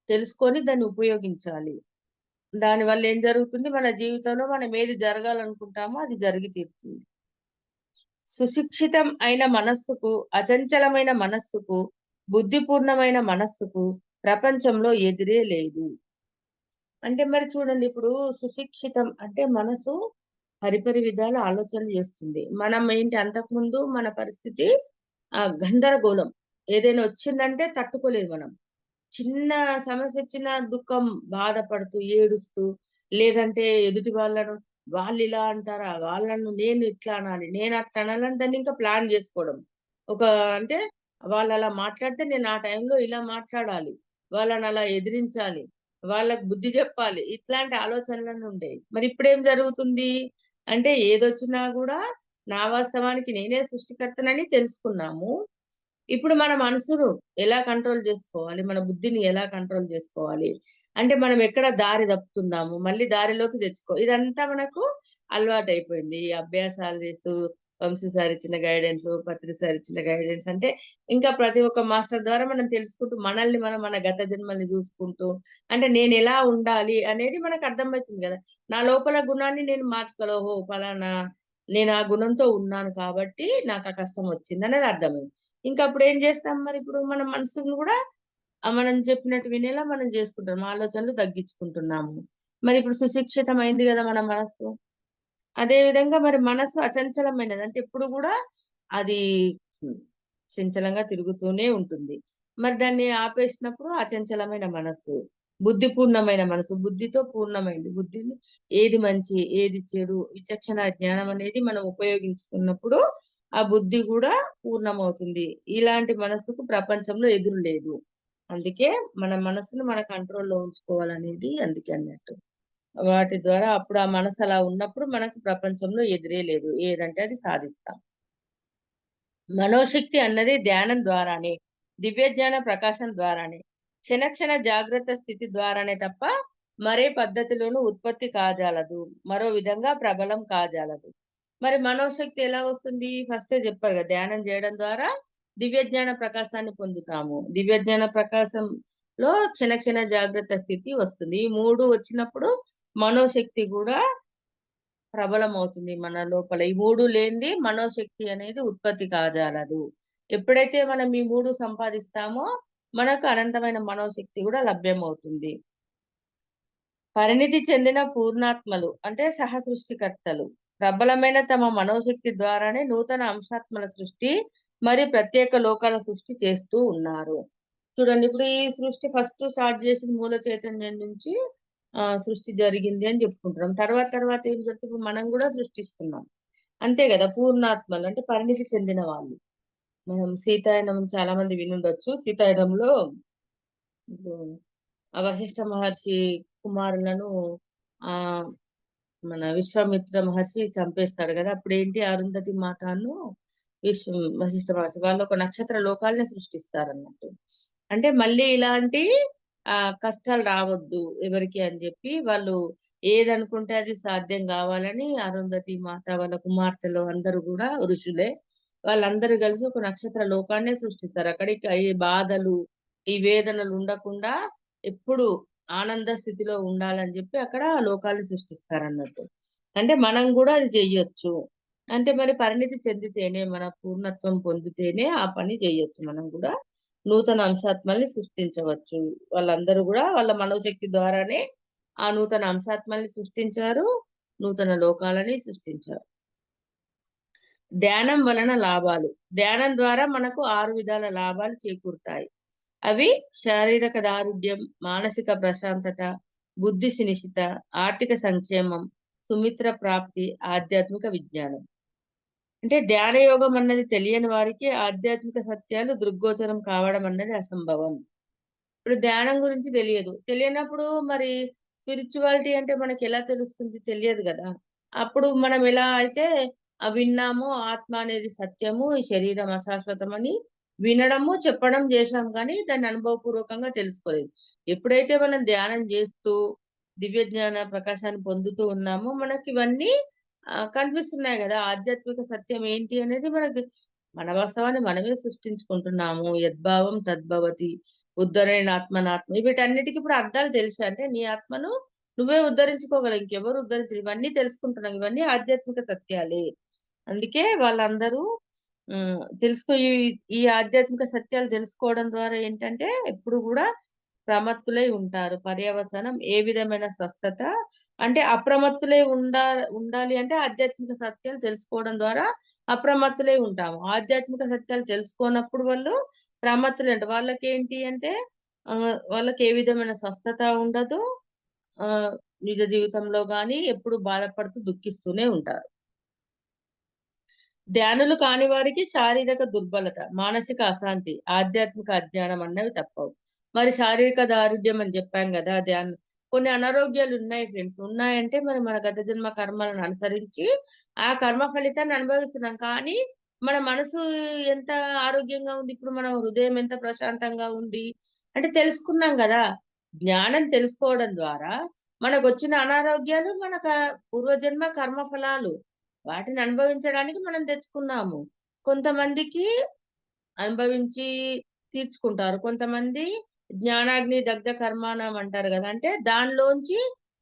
తెలుసుకొని దాన్ని ఉపయోగించాలి. దానివల్ల ఏం జరుగుతుంది? మన జీవితంలో మనం ఏది జరగాలనుకుంటామో అది జరిగి తీరుతుంది. సుశిక్షితం అయిన మనస్సుకు, అచంచలమైన మనస్సుకు, బుద్ధిపూర్ణమైన మనస్సుకు ప్రపంచంలో ఎదురే లేదు. అంటే మరి చూడండి ఇప్పుడు సుశిక్షితం అంటే మనసు పరిపరి విధాల ఆలోచనలు చేస్తుంది. మనం ఏంటి అంతకుముందు మన పరిస్థితి గందరగోళం. ఏదైనా వచ్చిందంటే తట్టుకోలేదు మనం. చిన్న సమస్యొచ్చినా దుఃఖం, బాధపడుతూ, ఏడుస్తూ, లేదంటే ఎదుటి వాళ్ళను వాళ్ళిలా అంటారా? వాళ్ళను నేను ఇట్లా అనాలి, నేనట్లా అనాలని దాన్నింకా ప్లాన్ జేసుకోవడం. ఒక అంటే వాళ్ళలా మాట్లాడితే నేను ఆ టైంలో ఇలా మాట్లాడాలి. వాళ్ళనలా ఎదిరించాలి. వాళ్ళకి బుద్ధి జెప్పాలి. ఇట్లాంటి ఆలోచనలన్నీ ఉండేయి. మరిప్పుడేం జరుగుతుంది? అంటే ఏదొచ్చినా గూడా నా వాస్తవానికి నేనే సృష్టికర్తనని తెలుసుకున్నాము. ఇప్పుడు మన మనసును ఎలా కంట్రోల్ జేసుకోవాలి? మన బుద్ధిని ఎలా కంట్రోల్ జేసుకోవాలి? అంటే మనం ఎక్కడ దారి తప్పుతున్నాము, మళ్ళీ దారిలోకి ఇదంతా మనకు అలవాటయిపోయింది. ఈ అభ్యాసాలు చేస్తూ వంశీ సార్ ఇచ్చిన గైడెన్సు, పత్రి సార్ ఇచ్చిన గైడెన్స్ అంటే ఇంకా ప్రతి ఒక్క మాస్టర్ ద్వారా మనం తెలుసుకుంటూ మనల్ని మనం మన గత జన్మల్ని జూసుకుంటూ అంటే నేనెలా ఉండాలి అనేది మనకు అర్థమైతుంది గదా! నా లోపల గుణాన్ని నేను ఓహో! పలానా నేను ఆ గుణంతో ఉన్నాను కాబట్టి నాకా కష్టం వచ్చిందనేది అర్థమైంది. ఇంక అప్పుడేం జేస్తాం మరిప్పుడు మన మనసుని గూడా మనం చెప్పినట్టు వినేలా మనం జేసుకుంటాం. ఆలోచనలు తగ్గించుకుంటున్నాము. మరిప్పుడు సుశిక్షితమైంది గదా మన మనస్సు. అదే విధంగా మరి మనసు అచంచలమైనది. అంటే ఎప్పుడు గూడా అది హ్మ్. చంచలంగా తిరుగుతూనే ఉంటుంది. మరి దాన్ని ఆపేసినప్పుడు అచంచలమైన మనస్సు. బుద్ధి పూర్ణమైన మనసు. బుద్ధితో పూర్ణమైంది. బుద్ధిని ఏది మంచి, ఏది చెడు, విచక్షణ జ్ఞానం అనేది మనం ఉపయోగించుకున్నప్పుడు ఆ బుద్ధి గూడా పూర్ణమవుతుంది. ఇలాంటి మనసుకు ప్రపంచంలో ఎదురు లేదు. అందుకే మన మనసును మన కంట్రోల్‌లో ఉంచుకోవాలనేది అందుకే అన్నట్టు. వాటి ద్వారా అప్పుడు ఆ మనసు అలా ఉన్నప్పుడు మనకు ప్రపంచంలో ఎదురే లేదు. ఏదంటే అది సాధిస్తాం. మనోశక్తి అన్నది ధ్యానం ద్వారానే, దివ్యజ్ఞాన ప్రకాశం ద్వారానే, క్షణ జాగ్రత్త స్థితి ద్వారానే తప్ప మరే పద్ధతిలోనూ ఉత్పత్తి కాజాలదు. మరో విధంగా ప్రబలం కాజాలదు. మరి మనోశక్తి ఎలా వస్తుంది? ఫస్టే చెప్పారు కదా! ధ్యానం చేయడం ద్వారా దివ్యజ్ఞాన ప్రకాశాన్ని పొందుతాము. దివ్యజ్ఞాన ప్రకాశంలో క్షణ జాగ్రత్త స్థితి వస్తుంది. ఈ 3 వచ్చినప్పుడు మనోశక్తి గూడా ప్రబలమవుతుంది మన లోపల. ఈ 3 లేనిది మనోశక్తి అనేది ఉత్పత్తి కాజాలదు. ఎప్పుడైతే మనం ఈ 3 సంపాదిస్తామో, మనకు అనంతమైన మనోశక్తి గూడా లభ్యమవుతుంది. పరిణితి చెందిన పూర్ణాత్మలు అంటే సృష్టికర్తలు. ప్రబలమైన తమ మనోశక్తి ద్వారానే నూతన అంశాత్మల సృష్టి, మరియు ప్రత్యేక లోకాల సృష్టి చేస్తూ ఉన్నారు. చూడండి ఇప్పుడు ఈ సృష్టి ఫస్ట్ స్టార్ట్ చేసింది మూల చైతన్యం నుంచి సృష్టి జరిగింది అని చెప్పుకుంటున్నాం. తర్వాత ఏం జరుగుతుంది ఇప్పుడు మనం గూడా సృష్టిస్తున్నాం. అంతే కదా! పూర్ణాత్మలు అంటే పరిణితి చెందిన వాళ్ళు. మనం సీతాయనం చాలా మంది వినుండొచ్చు. సీతాయనంలో ఇప్పుడు ఆ వశిష్ఠ మహర్షి కుమారులను ఆహ్, మన విశ్వామిత్ర మహర్షి చంపేస్తాడు గదా! అప్పుడేంటి అరుంధతి మాతను వశిష్ఠ మహర్షి వాళ్ళు ఒక నక్షత్ర లోకాల్ని సృష్టిస్తారన్నట్టు. అంటే మళ్ళీ ఇలాంటి కష్టాలు రావద్దు ఎవరికీ అని జెప్పి వాళ్ళు ఏదనుకుంటే అది సాధ్యం గావాలని అరుంధతి మాత వాళ్ళ కుమార్తెలు అందరూ గూడా ఋషులే. వాళ్ళందరూ గలిసి ఒక నక్షత్ర లోకాన్నే సృష్టిస్తారు. అక్కడికి ఈ బాధలు, ఈ వేదనలు ఉండకుండా ఎప్పుడు ఆనంద స్థితిలో ఉండాలని జెప్పి అక్కడ లోకాల్ని సృష్టిస్తారన్నట్టు. అంటే మనం గూడా అది చెయ్యొచ్చు. అంటే మరి పరిణితి చెందితేనే, మన పూర్ణత్వం పొందితేనే ఆ పని జేయొచ్చు మనం గూడా. నూతన అంశాత్మల్ని సృష్టించవచ్చు. వాళ్ళందరూ గూడా వాళ్ళ మనోశక్తి ద్వారానే ఆ నూతన అంశాత్మల్ని సృష్టించారు. నూతన లోకాలని సృష్టించారు. ధ్యానం వలన లాభాలు. ధ్యానం ద్వారా మనకు 6 విధాల లాభాలు చేకూరుతాయి. అవి శారీరక దారుఢ్యం, మానసిక ప్రశాంతత, బుద్ధి శినిశిత, ఆర్థిక సంక్షేమం, సుమిత్ర ప్రాప్తి, ఆధ్యాత్మిక విజ్ఞానం. అంటే ధ్యాన యోగం అన్నది తెలియని వారికి ఆధ్యాత్మిక సత్యాలు దృగ్గోచరం కావడం అన్నది అసంభవం. ఇప్పుడు ధ్యానం గురించి తెలియదు. తెలియనప్పుడు మరి స్పిరిచువాలిటీ అంటే మనకెలా తెలుస్తుంది? తెలియదు గదా! అప్పుడు మనం ఎలా అయితే విన్నామో ఆత్మ అనేది సత్యము, ఈ శరీరం అశాశ్వతమని వినడము, చెప్పడం జేశాం గానీ దాన్ని అనుభవపూర్వకంగా తెలుసుకోలేదు. ఎప్పుడైతే మనం ధ్యానం జేస్తూ దివ్య జ్ఞాన ప్రకాశాన్ని పొందుతూ ఉన్నామో మనకివన్నీ కనిపిస్తున్నాయి గదా! ఆధ్యాత్మిక సత్యం ఏంటి అనేది మనకి మన వాస్తవాన్ని మనమే సృష్టించుకుంటున్నాము. యద్భావం తద్భవతి. ఉద్ధరేణాత్మనాత్మ వీటన్నిటికి ఇప్పుడు అర్థాలు తెలుసు. అంటే నీ ఆత్మను నువ్వే ఉద్ధరించుకోగలవు. ఇంకెవరు ఉద్ధరించరు. ఇవన్నీ తెలుసుకుంటున్నాం. ఇవన్నీ ఆధ్యాత్మిక సత్యాలే. అందుకే వాళ్ళందరూ ఈ ఈ ఆధ్యాత్మిక సత్యాలు తెలుసుకోవడం ద్వారా ఏంటంటే ఎప్పుడు గూడా ప్రమత్తులై ఉంటారు. పర్యవసానం ఏ విధమైన స్వస్థత అంటే అప్రమత్తులై ఉండాలి అంటే ఆధ్యాత్మిక సత్యాలు తెలుసుకోవడం ద్వారా అప్రమత్తులై ఉంటాము. ఆధ్యాత్మిక సత్యాలు తెలుసుకోనప్పుడు వాళ్ళు ప్రమత్తులే అంట. వాళ్ళకేంటి అంటే వాళ్ళకి ఏ విధమైన స్వస్థత ఉండదు. ఆహ్, నిజ జీవితంలో గాని ఎప్పుడు బాధపడుతూ దుఃఖిస్తూనే ఉంటారు. ధ్యానులు కాని వారికి శారీరక దుర్బలత, మానసిక అశాంతి, ఆధ్యాత్మిక అజ్ఞానం అన్నవి తప్పవు. మరి శారీరక దారుఢ్యం అని జెప్పాం గదా! కొన్ని అనారోగ్యాలున్నాయి ఫ్రెండ్స్. ఉన్నాయంటే మరి మన గత జన్మ కర్మలను అనుసరించి ఆ కర్మ ఫలితాన్ని అనుభవిస్తున్నాం. కానీ మన మనసు ఎంత ఆరోగ్యంగా ఉంది, ఇప్పుడు మన హృదయం ఎంత ప్రశాంతంగా ఉంది అంటే తెలుసుకున్నాం గదా! జ్ఞానం తెలుసుకోవడం ద్వారా మనకొచ్చిన అనారోగ్యాలు పూర్వజన్మ కర్మ ఫలాలు. వాటిని అనుభవించడానికి మనం తెచ్చుకున్నాము. కొంతమందికి అనుభవించి తీర్చుకుంటారు. కొంతమంది జ్ఞానాగ్ని దగ్ధ కర్మాణం అంటారు గదా! అంటే దానిలోంచి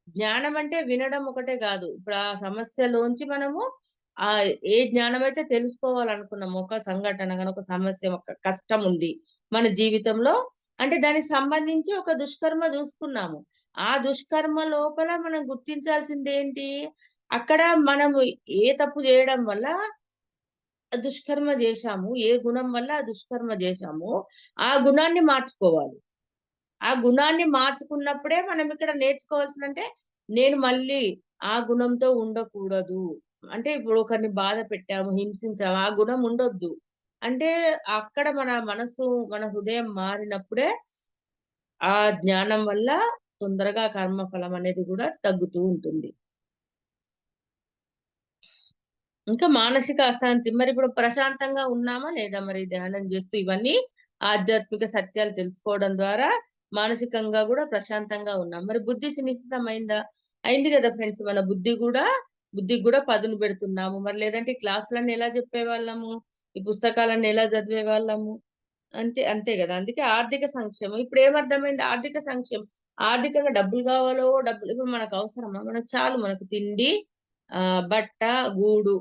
జ్ఞానం అంటే వినడం ఒకటే గాదు. ఇప్పుడు ఆ సమస్యలోంచి మనము ఏ జ్ఞానమైతే తెలుసుకోవాలనుకున్నామో, ఒక సంఘటన గాని, ఒక సమస్య, ఒక కష్టం ఉంది మన జీవితంలో. అంటే దానికి సంబంధించి ఒక దుష్కర్మ జూసుకున్నాము. ఆ దుష్కర్మ లోపల మనం గుర్తించాల్సిందేంటి? అక్కడ మనము ఏ తప్పు జేయడం వల్ల దుష్కర్మ జేశాము, ఏ గుణం వల్ల ఆ దుష్కర్మ జేశామో, ఆ గుణాన్ని మార్చుకోవాలి. ఆ గుణాన్ని మార్చుకున్నప్పుడే మనం ఇక్కడ నేర్చుకోవాల్సిందంటే, నేను మళ్ళీ ఆ గుణంతో ఉండకూడదు. అంటే ఇప్పుడు ఒకరిని బాధ పెట్టాము, హింసించాము, ఆ గుణం ఉండొద్దు. అంటే అక్కడ మన మనసు, మన హృదయం మారినప్పుడే ఆ జ్ఞానం వల్ల తొందరగా కర్మ ఫలం అనేది గూడా తగ్గుతూ ఉంటుంది. ఇంకా మానసిక అశాంతి. మరిప్పుడు ప్రశాంతంగా ఉన్నామా లేదా మరి ధ్యానం జేస్తూ ఇవన్నీ ఆధ్యాత్మిక సత్యాలు తెలుసుకోవడం ద్వారా మానసికంగా గూడా ప్రశాంతంగా ఉన్నాం. మరి బుద్ధి సునిశ్చితమైందా? అయింది గదా ఫ్రెండ్స్. మన బుద్ధికి గూడా పదును పెడుతున్నాము. మరి లేదంటే క్లాసులన్నీ ఎలా చెప్పేవాళ్ళము? ఈ పుస్తకాలన్నీ ఎలా చదివేవాళ్ళము? అంతే గదా! అందుకే ఆర్థిక సంక్షేమం. ఇప్పుడేమర్థమైంది ఆర్థిక సంక్షేమం. ఆర్థికంగా డబ్బులు గావాలో డబ్బులు ఇప్పుడు మనకవసరమా? మనకు చాలు మనకు తిండి, బట్ట, గూడు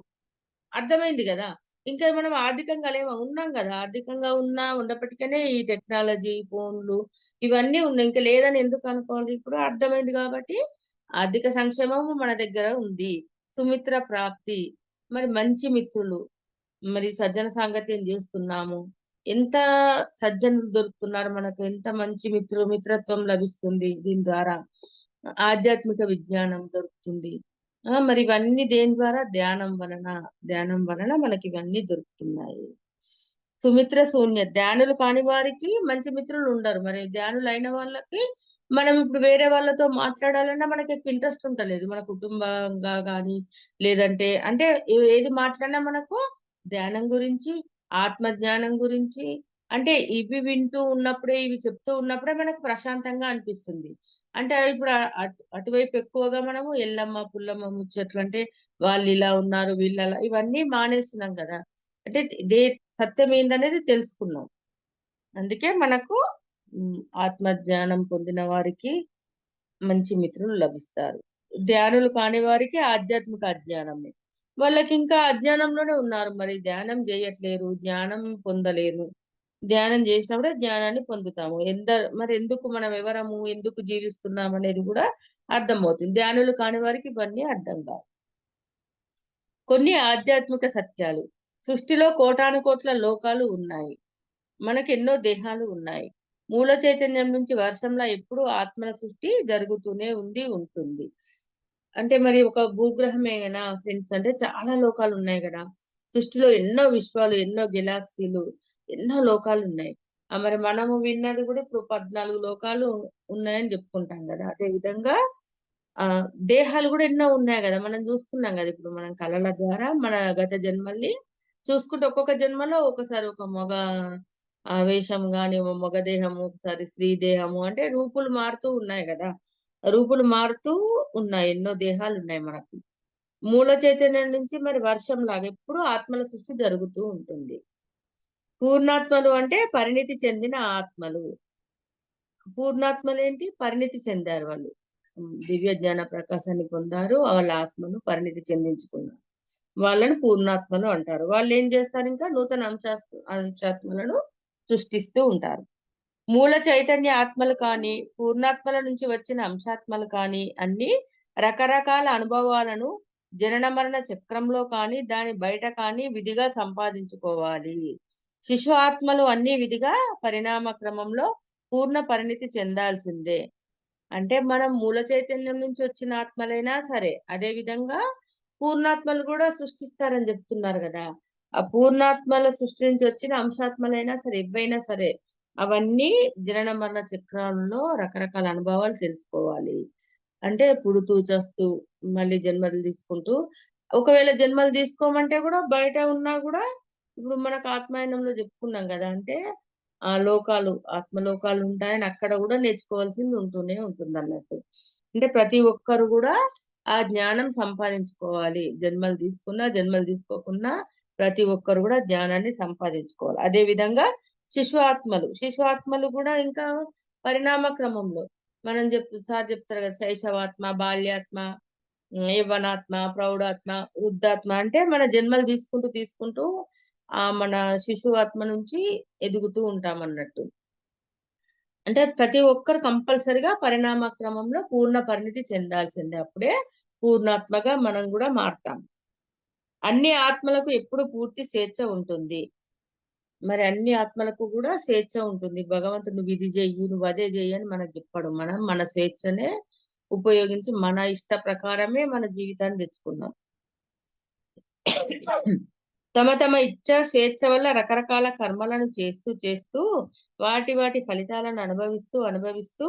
అర్థమైంది గదా! ఇంకా మనం ఆర్థికంగా లేమా? ఉన్నాం గదా! ఆర్థికంగా ఉన్నప్పటికనే ఈ టెక్నాలజీ, ఫోన్‌లు ఇవన్నీ ఉన్నాయి. ఇంక లేదని ఎందుకు అనుకోవాలి? ఇప్పుడు అర్థమైంది గాబట్టి, ఆర్థిక సంక్షేమము మన దగ్గర ఉంది. సుమిత్ర ప్రాప్తి, మరి మంచి మిత్రులు, మరి సజ్జన సాంగత్యం జేస్తున్నాము. ఎంత సజ్జనులు దొరుకుతున్నారు మనకు. ఎంత మంచి మిత్రత్వం లభిస్తుంది దీని ద్వారా. ఆధ్యాత్మిక విజ్ఞానం దొరుకుతుంది. మరి ఇవన్నీ దేని ద్వారా? ధ్యానం వలన. ధ్యానం వలన మనకివన్నీ దొరుకుతున్నాయి. సుమిత్ర శూన్య. ధ్యానులు కాని వారికి మంచి మిత్రులు ఉండరు. మరి ధ్యానులైన వాళ్ళకి మనం ఇప్పుడు వేరే వాళ్ళతో మాట్లాడాలన్నా మనకెక్కువ ఇంట్రెస్ట్ ఉంటలేదు. మన కుటుంబంగా గాని, లేదంటే అంటే ఏది మాట్లాడినా మనకు ధ్యానం గురించి, ఆత్మ జ్ఞానం గురించి, అంటే ఇవి వింటూ ఉన్నప్పుడే, ఇవి చెప్తూ ఉన్నప్పుడే మనకు ప్రశాంతంగా అనిపిస్తుంది. అంటే ఇప్పుడు అటువైపు ఎక్కువగా మనము ఎల్లమ్మ, పుల్లమ్మ ముచ్చట్లు అంటే వాళ్ళిలా ఉన్నారు, వీళ్ళలా ఇవన్నీ మానేస్తున్నాం గదా! అంటే సత్యం ఏందనేది తెలుసుకున్నాం. అందుకే మనకు ఆత్మ జ్ఞానం పొందిన వారికి మంచి మిత్రులు లభిస్తారు. ధ్యానులు కాని వారికి ఆధ్యాత్మిక అజ్ఞానమే. వాళ్ళకింకా అజ్ఞానంలోనే ఉన్నారు. మరి ధ్యానం జేయట్లేరు, జ్ఞానం పొందలేరు. ధ్యానం జేసినప్పుడే జ్ఞానాన్ని పొందుతాము. మరెందుకు మనం ఎవరము? ఎందుకు జీవిస్తున్నామనేది గూడా అర్థమవుతుంది. ధ్యానులు కాని వారికి ఇవన్నీ అర్థం కావు. కొన్ని ఆధ్యాత్మిక సత్యాలు. సృష్టిలో కోటానుకోట్ల లోకాలు ఉన్నాయి. మనకెన్నో దేహాలు ఉన్నాయి. మూల చైతన్యం నుంచి వర్షంలా ఎప్పుడూ ఆత్మల సృష్టి జరుగుతూనే ఉంటుంది. అంటే మరి ఒక భూగ్రహమేనా ఫ్రెండ్స్ అంటే చాలా లోకాలున్నాయి గదా! సృష్టిలో ఎన్నో విశ్వాలు, ఎన్నో గెలాక్సీలు, ఎన్నో లోకాలున్నాయి. మరి మనము విన్నది గూడా ఇప్పుడు 14 లోకాలు ఉన్నాయని జెప్పుకుంటాం గదా! అదే విధంగా దేహాలు గూడా ఎన్నో ఉన్నాయి గదా! మనం జూసుకున్నాం గదా! ఇప్పుడు మనం కళల ద్వారా మన గత జన్మల్ని చూసుకుంటే ఒక్కొక్క జన్మలో ఒకసారి ఒక మగ వేషం గాని, మగ దేహము, ఒకసారి స్త్రీ దేహము అంటే రూపులు మారుతూ ఉన్నాయి గదా! రూపులు మారుతూ ఉన్నాయి. ఎన్నో దేహాలున్నాయి మనకు. మూల చైతన్యం నుంచి మరి వర్షంలాగా ఎప్పుడూ ఆత్మల సృష్టి జరుగుతూ ఉంటుంది. పూర్ణాత్మలు అంటే పరిణితి చెందిన ఆత్మలు. పూర్ణాత్మలేంటి? పరిణితి చెందారు వాళ్ళు. దివ్య జ్ఞాన ప్రకాశాన్ని పొందారు. వాళ్ళ ఆత్మను పరిణితి చెందించుకున్నారు. వాళ్ళని పూర్ణాత్మలు అంటారు. వాళ్ళేం జేస్తారింకా నూతన అంశాత్మలను సృష్టిస్తూ ఉంటారు. మూల చైతన్య ఆత్మలు కానీ, పూర్ణాత్మల నుంచి వచ్చిన అంశాత్మలు కానీ అన్నీ రకరకాల అనుభవాలను జనన మరణ చక్రంలో కానీ, దాని బయట కానీ విధిగా సంపాదించుకోవాలి. శిశు ఆత్మలు అన్నీ విధిగా పరిణామ క్రమంలో పూర్ణ పరిణితి చెందాల్సిందే. అంటే మనం మూల చైతన్యం నుంచి వచ్చిన ఆత్మలైనా సరే, అదే విధంగా పూర్ణాత్మలు గూడా సృష్టిస్తారని జెప్తున్నారు గదా! ఆ పూర్ణాత్మల సృష్టి నుంచి వచ్చిన అంశాత్మలైనా సరే, ఇవ్వైనా సరే, అవన్నీ జనన మరణ చక్రాల్లో రకరకాల అనుభవాలు తెలుసుకోవాలి. అంటే పుడుతూ, చస్తూ, మళ్ళీ జన్మలు తీసుకుంటూ, ఒకవేళ జన్మలు తీసుకోమంటే గూడా బయట ఉన్నా గూడా ఇప్పుడు మనకు ఆత్మాయనంలో జెప్పుకున్నాం గదా! అంటే లోకాలు, ఆత్మలోకాలుంటాయని అక్కడ గూడా నేర్చుకోవాల్సింది ఉంటూనే ఉంటుందన్నట్టు. అంటే ప్రతి ఒక్కరు గూడా ఆ జ్ఞానం సంపాదించుకోవాలి. జన్మలు తీసుకున్నా, జన్మలు తీసుకోకున్నా ప్రతి ఒక్కరు గూడా జ్ఞానాన్ని సంపాదించుకోవాలి. అదే విధంగా శిశు ఆత్మలు. శిశు ఆత్మలు గూడా ఇంకా పరిణామ క్రమంలో మనం సార్ చెప్తారు గదా! శైశవాత్మ, బాల్యాత్మ, యవ్వనాత్మ, ప్రౌఢాత్మ, వృద్ధాత్మ అంటే మన జన్మలు తీసుకుంటూ మన శిశువు ఆత్మ నుంచి ఎదుగుతూ ఉంటామన్నట్టు. అంటే ప్రతి ఒక్కరు కంపల్సరీగా పరిణామ క్రమంలో పూర్ణ పరిణితి చెందాల్సిందే. అప్పుడే పూర్ణాత్మగా మనం గూడా మారతాం. అన్ని ఆత్మలకు ఎప్పుడు పూర్తి స్వేచ్ఛ ఉంటుంది. మరి అన్ని ఆత్మలకు గూడా స్వేచ్ఛ ఉంటుంది. భగవంతుడు నువ్వు ఇది జెయ్యి, నువ్వు అదే జెయ్యి అని మనకు జెప్పడు. మనం మన స్వేచ్ఛనే ఉపయోగించి మన ఇష్ట ప్రకారమే మన జీవితాన్ని తెచ్చుకున్నాం. తమ తమ ఇచ్చ, స్వేచ్ఛ వల్ల రకరకాల కర్మలను చేస్తూ వాటి ఫలితాలను అనుభవిస్తూ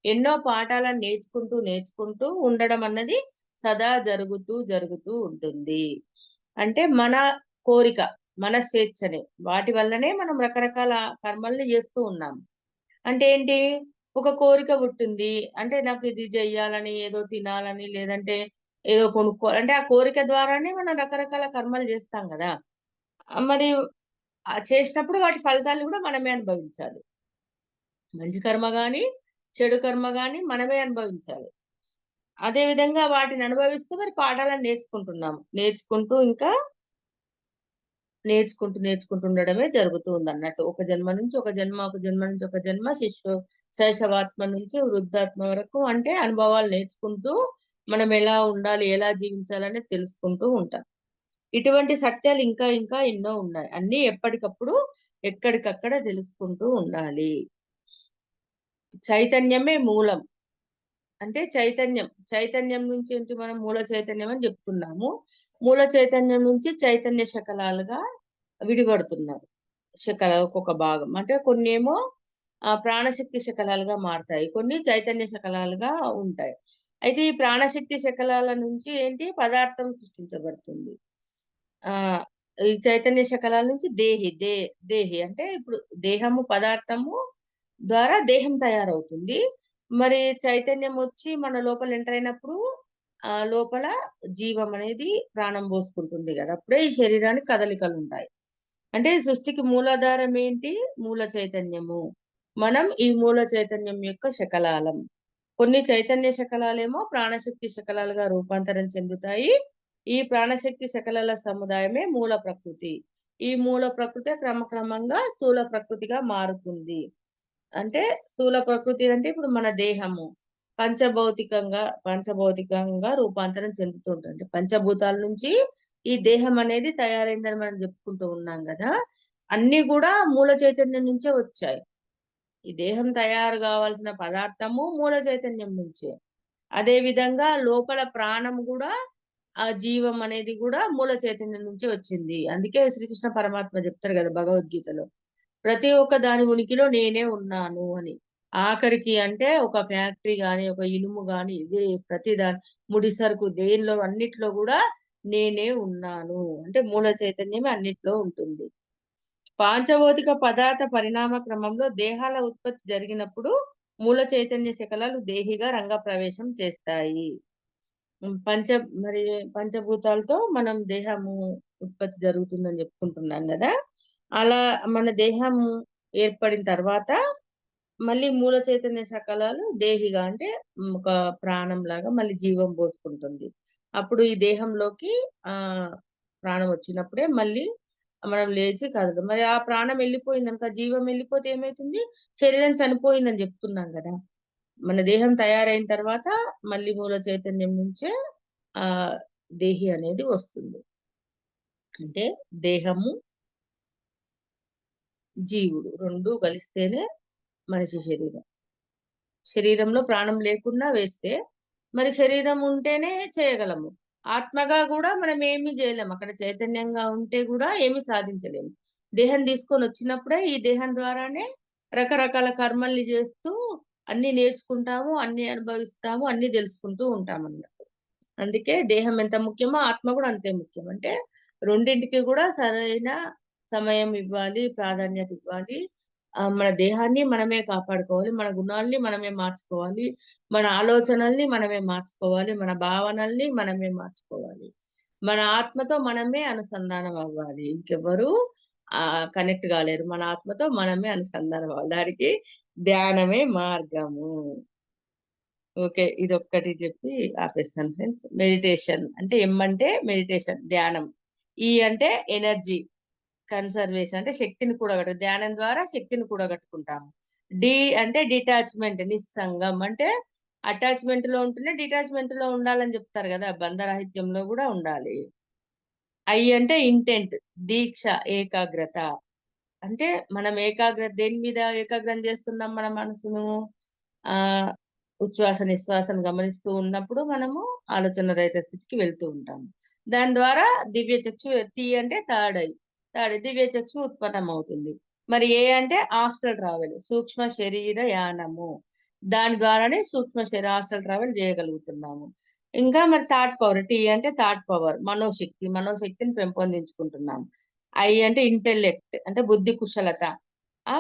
ఎన్నో పాఠాలను నేర్చుకుంటూ ఉండడం అన్నది సదా జరుగుతూ ఉంటుంది. అంటే మన కోరిక, మన స్వేచ్ఛనే. వాటి వల్లనే మనం రకరకాల కర్మల్ని జేస్తూ ఉన్నాం. అంటే ఏంటి? ఒక కోరిక పుట్టింది. అంటే నాకు ఇది జెయ్యాలని, ఏదో తినాలని, లేదంటే ఏదో అంటే ఆ కోరిక ద్వారానే మనం రకరకాల కర్మలు జేస్తాం గదా! మరి చేసినప్పుడు వాటి ఫలితాలు గూడా మనమే అనుభవించాలి. మంచి కర్మ గాని, చెడు కర్మ గాని మనమే అనుభవించాలి. అదే విధంగా వాటిని అనుభవిస్తూ మరి పాఠాలను నేర్చుకుంటున్నాము. నేర్చుకుంటూ ఉండడమే జరుగుతూ ఉందన్నట్టు. ఒక జన్మ నుంచి ఒక జన్మ, ఒక జన్మ నుంచి ఒక జన్మ, శైశవాత్మ నుంచి వృద్ధాత్మ వరకు అంటే అనుభవాలు నేర్చుకుంటూ మనం ఎలా ఉండాలి, ఎలా జీవించాలనేది తెలుసుకుంటూ ఉంటాం. ఇటువంటి సత్యాలు ఇంకా ఎన్నో ఉన్నాయి. అన్నీ ఎప్పటికప్పుడు ఎక్కడికక్కడ తెలుసుకుంటూ ఉండాలి. చైతన్యమే మూలం. అంటే చైతన్యం. చైతన్యం నుంచి ఏంటి మనం మూల చైతన్యం అని చెప్పుకున్నాము. మూల చైతన్యం నుంచి చైతన్య శకలాలుగా విడిపడుతున్నారు. ఒక్కొక్క భాగం. అంటే కొన్నేమో ప్రాణశక్తి శకలాలుగా మారతాయి. కొన్ని చైతన్య శకలాలుగా ఉంటాయి. అయితే ఈ ప్రాణశక్తి శకలాల నుంచి ఏంటి పదార్థం సృష్టించబడుతుంది. ఆహ్, ఈ చైతన్య శకలాల నుంచి దేహి అంటే ఇప్పుడు దేహము పదార్థము ద్వారా దేహం తయారవుతుంది. మరి చైతన్యం వచ్చి మన లోపల ఎంటర్ అయినప్పుడు లోపల జీవం అనేది ప్రాణం పోసుకుంటుంది గదా! అప్పుడే ఈ శరీరానికి కదలికలుంటాయి. అంటే సృష్టికి మూలాధారం ఏంటి? మూల చైతన్యము. మనం ఈ మూల చైతన్యం యొక్క శకలాలం. కొన్ని చైతన్య శకలాలేమో ప్రాణశక్తి శకలాలుగా రూపాంతరం చెందుతాయి. ఈ ప్రాణశక్తి శకలాల సముదాయమే మూల ప్రకృతి. ఈ మూల ప్రకృతే క్రమక్రమంగా స్థూల ప్రకృతిగా మారుతుంది. అంటే స్థూల ప్రకృతి అంటే ఇప్పుడు మన దేహము. పంచభౌతికంగా రూపాంతరం చెందుతూ ఉంటుంది. అంటే పంచభూతాల నుంచి ఈ దేహం అనేది తయారైందని మనం చెప్పుకుంటూ ఉన్నాం గదా! అన్నీ గూడా మూల చైతన్యం నుంచే వచ్చాయి. ఈ దేహం తయారు గావాల్సిన పదార్థము మూల చైతన్యం నుంచే. అదే విధంగా లోపల ప్రాణం గూడా ఆ జీవం అనేది గూడా మూల చైతన్యం నుంచే వచ్చింది. అందుకే శ్రీకృష్ణ పరమాత్మ చెప్తారు గదా! భగవద్గీతలో. ప్రతి ఒక్క దాని ఉనికిలో నేనే ఉన్నాను అని. ఆఖరికి అంటే ఒక ఫ్యాక్టరీ గాని, ఒక ఇనుము గాని, ఇది ప్రతి ముడి సరుకు దేనిలో అన్నిట్లో గూడా నేనే ఉన్నాను. అంటే మూల చైతన్యమే అన్నిట్లో ఉంటుంది. పాంచభౌతిక పదార్థ పరిణామ క్రమంలో దేహాల ఉత్పత్తి జరిగినప్పుడు మూల చైతన్య శకలాలు దేహిగా రంగప్రవేశం చేస్తాయి. హ్మ్. మరి పంచభూతాలతో మనం దేహము ఉత్పత్తి జరుగుతుందని చెప్పుకుంటున్నాం గదా! అలా మన దేహం ఏర్పడిన తర్వాత మళ్ళీ మూల చైతన్య శకలాలు దేహిగా అంటే ఒక ప్రాణంలాగా మళ్ళీ జీవం పోసుకుంటుంది. అప్పుడు ఈ దేహంలోకి ప్రాణం వచ్చినప్పుడే మళ్ళీ మనం లేచి కదులుతాం. మరి ఆ ప్రాణం వెళ్ళిపోయిందనుకో, జీవం వెళ్ళిపోతే ఏమైతుంది? శరీరం చనిపోయిందని చెప్తున్నాం గదా! మన దేహం తయారైన తర్వాత మళ్ళీ మూల చైతన్యం నుంచే ఆహ్, దేహి అనేది వస్తుంది. అంటే దేహము, జీవుడు 2 కలిస్తేనే మనిషి శరీరం. శరీరంలో ప్రాణం లేకున్నా వేస్తే, మరి శరీరం ఉంటేనే చేయగలము. ఆత్మగా గూడా మనం ఏమి జేయలేము. అక్కడ చైతన్యంగా ఉంటే గూడా ఏమి సాధించలేము. దేహం తీసుకొనొచ్చినప్పుడే ఈ దేహం ద్వారానే రకరకాల కర్మల్ని జేస్తూ అన్నీ నేర్చుకుంటాము, అన్నీ అనుభవిస్తాము, అన్నీ దెలుసుకుంటూ ఉంటామన్నమాట. అందుకే దేహం ఎంత ముఖ్యమో ఆత్మ గూడా అంతే ముఖ్యం. అంటే రెండింటికి గూడా సరైన సమయం ఇవ్వాలి, ప్రాధాన్యత ఇవ్వాలి. మన దేహాన్ని మనమే కాపాడుకోవాలి. మన గుణాల్ని మనమే మార్చుకోవాలి. మన ఆలోచనల్ని మనమే మార్చుకోవాలి. మన భావనల్ని మనమే మార్చుకోవాలి. మన ఆత్మతో మనమే అనుసంధానం అవ్వాలి. ఇంకెవ్వరు కనెక్ట్ గాలేరు. మన ఆత్మతో మనమే అనుసంధానం అవ్వాలి. దానికి ధ్యానమే మార్గము. ఓకే. ఇదొక్కటి చెప్పి ఆపేస్తాను ఫ్రెండ్స్. మెడిటేషన్ అంటే అంటే మెడిటేషన్ ధ్యానం. అంటే ఎనర్జీ కన్సర్వేషన్ అంటే శక్తిని కూడగట్టు ధ్యానం ద్వారా శక్తిని కూడగట్టుకుంటాము. డి అంటే డిటాచ్‌మెంట్ నిస్సంగం అంటే అటాచ్‌మెంట్‌లో ఉంటేనే డిటాచ్‌మెంట్‌లో ఉండాలని చెప్తారు గదా! బంధరాహిత్యంలో గూడా ఉండాలి. అంటే ఇంటెంట్ దీక్ష, ఏకాగ్రత. అంటే మనం దేని మీద ఏకాగ్రం చేస్తున్నాం మన మనసును? ఆహ్, ఉచ్ఛ్వాస, నిశ్వాసను గమనిస్తూ ఉన్నప్పుడు మనము ఆలోచన రహిత స్థితికి వెళ్తూ ఉంటాము. దాని ద్వారా దివ్య చక్షు అంటే థర్డ్ ఐ. దివ్య చక్షు ఉత్పన్నమవుతుంది. మరి అంటే ఆస్ట్రల్ ట్రావెల్ సూక్ష్మ శరీర యానము. దాని ద్వారానే ఆస్ట్రల్ ట్రావెల్ చేయగలుగుతున్నాము. ఇంకా మరి థాట్ పవర్. అంటే థాట్ పవర్ మనోశక్తిని పెంపొందించుకుంటున్నాము. అంటే ఇంటెల్లెక్ట్ అంటే బుద్ధి కుశలత. ఆ!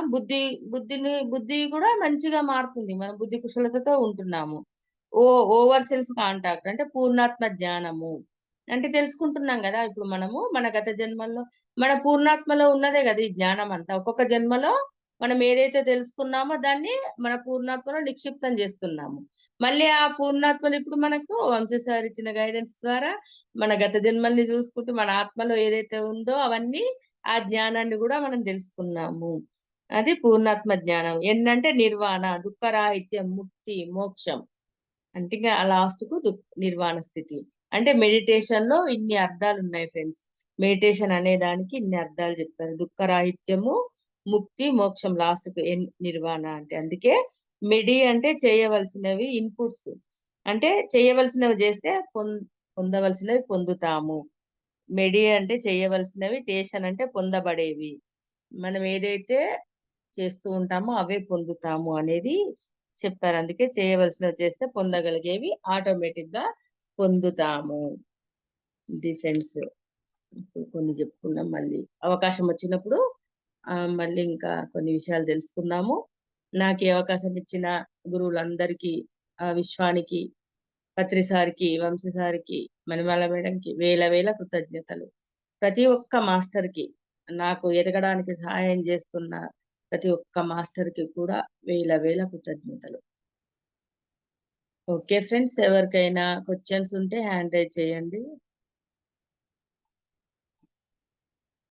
బుద్ధి కూడా మంచిగా మారుతుంది. మనం బుద్ధి కుశలతతో ఉంటున్నాము. ఓ ఓవర్ సెల్ఫ్ కాంటాక్ట్ అంటే పూర్ణాత్మ జ్ఞానము. అంటే తెలుసుకుంటున్నాం గదా! ఇప్పుడు మనము మన గత జన్మల్లో మన పూర్ణాత్మలో ఉన్నదే గదా! ఈ జ్ఞానం అంతా. ఒక్కొక్క జన్మలో మనం ఏదైతే తెలుసుకున్నామో దాన్ని మన పూర్ణాత్మలో నిక్షిప్తం జేస్తున్నాము. మళ్ళీ ఆ పూర్ణాత్మలు ఇప్పుడు మనకు వంశీ సార్ ఇచ్చిన గైడెన్స్ ద్వారా మన గత జన్మల్ని జూసుకుంటూ మన ఆత్మలో ఏదైతే ఉందో అవన్నీ ఆ జ్ఞానాన్ని గూడా మనం తెలుసుకున్నాము. అది పూర్ణాత్మ జ్ఞానం. అంటే నిర్వాణ, దుఃఖరాహిత్యం, ముక్తి, మోక్షం. అంటే ఇంగ లాస్ట్‌కు నిర్వాణ స్థితి. అంటే మెడిటేషన్‌లో ఇన్ని అర్థాలున్నాయి ఫ్రెండ్స్. మెడిటేషన్ అనే దానికి ఇన్ని అర్థాలు చెప్పారు. దుఃఖరాహిత్యము, ముక్తి, మోక్షం లాస్ట్‌కు నిర్వాణ అంటే. అందుకే అంటే చేయవలసినవి ఇన్‌పుట్స్. అంటే చేయవలసినవి చేస్తే పొందవలసినవి పొందుతాము. మెడి అంటే చేయవలసినవి, టేషన్ అంటే పొందబడేవి. మనం ఏదైతే చేస్తూ ఉంటామో అవే పొందుతాము అనేది చెప్పారు. అందుకే చేయవలసినవి చేస్తే పొందగలిగేవి ఆటోమేటిక్‌గా పొందుతాము. డిఫెన్స్. ఇప్పుడు కొన్ని చెప్పుకున్నాం మళ్ళీ. అవకాశం వచ్చినప్పుడు మళ్ళీ ఇంకా కొన్ని విషయాలు తెలుసుకుందాము. నాకు ఈ అవకాశం ఇచ్చిన గురువులందరికీ, విశ్వానికి, పత్రి సార్‌కి, వంశీ సార్‌కి, మణిమాల మేడంకి వేల వేల కృతజ్ఞతలు. ప్రతి ఒక్క మాస్టర్‌కి, నాకు ఎదగడానికి సహాయం చేస్తున్న ప్రతి ఒక్క మాస్టర్‌కి కూడా వేల వేల కృతజ్ఞతలు. Okay friends. ఎవరికైనా క్వెషన్స్ ఉంటే హ్యాండ్ రైజ్ చేయండి.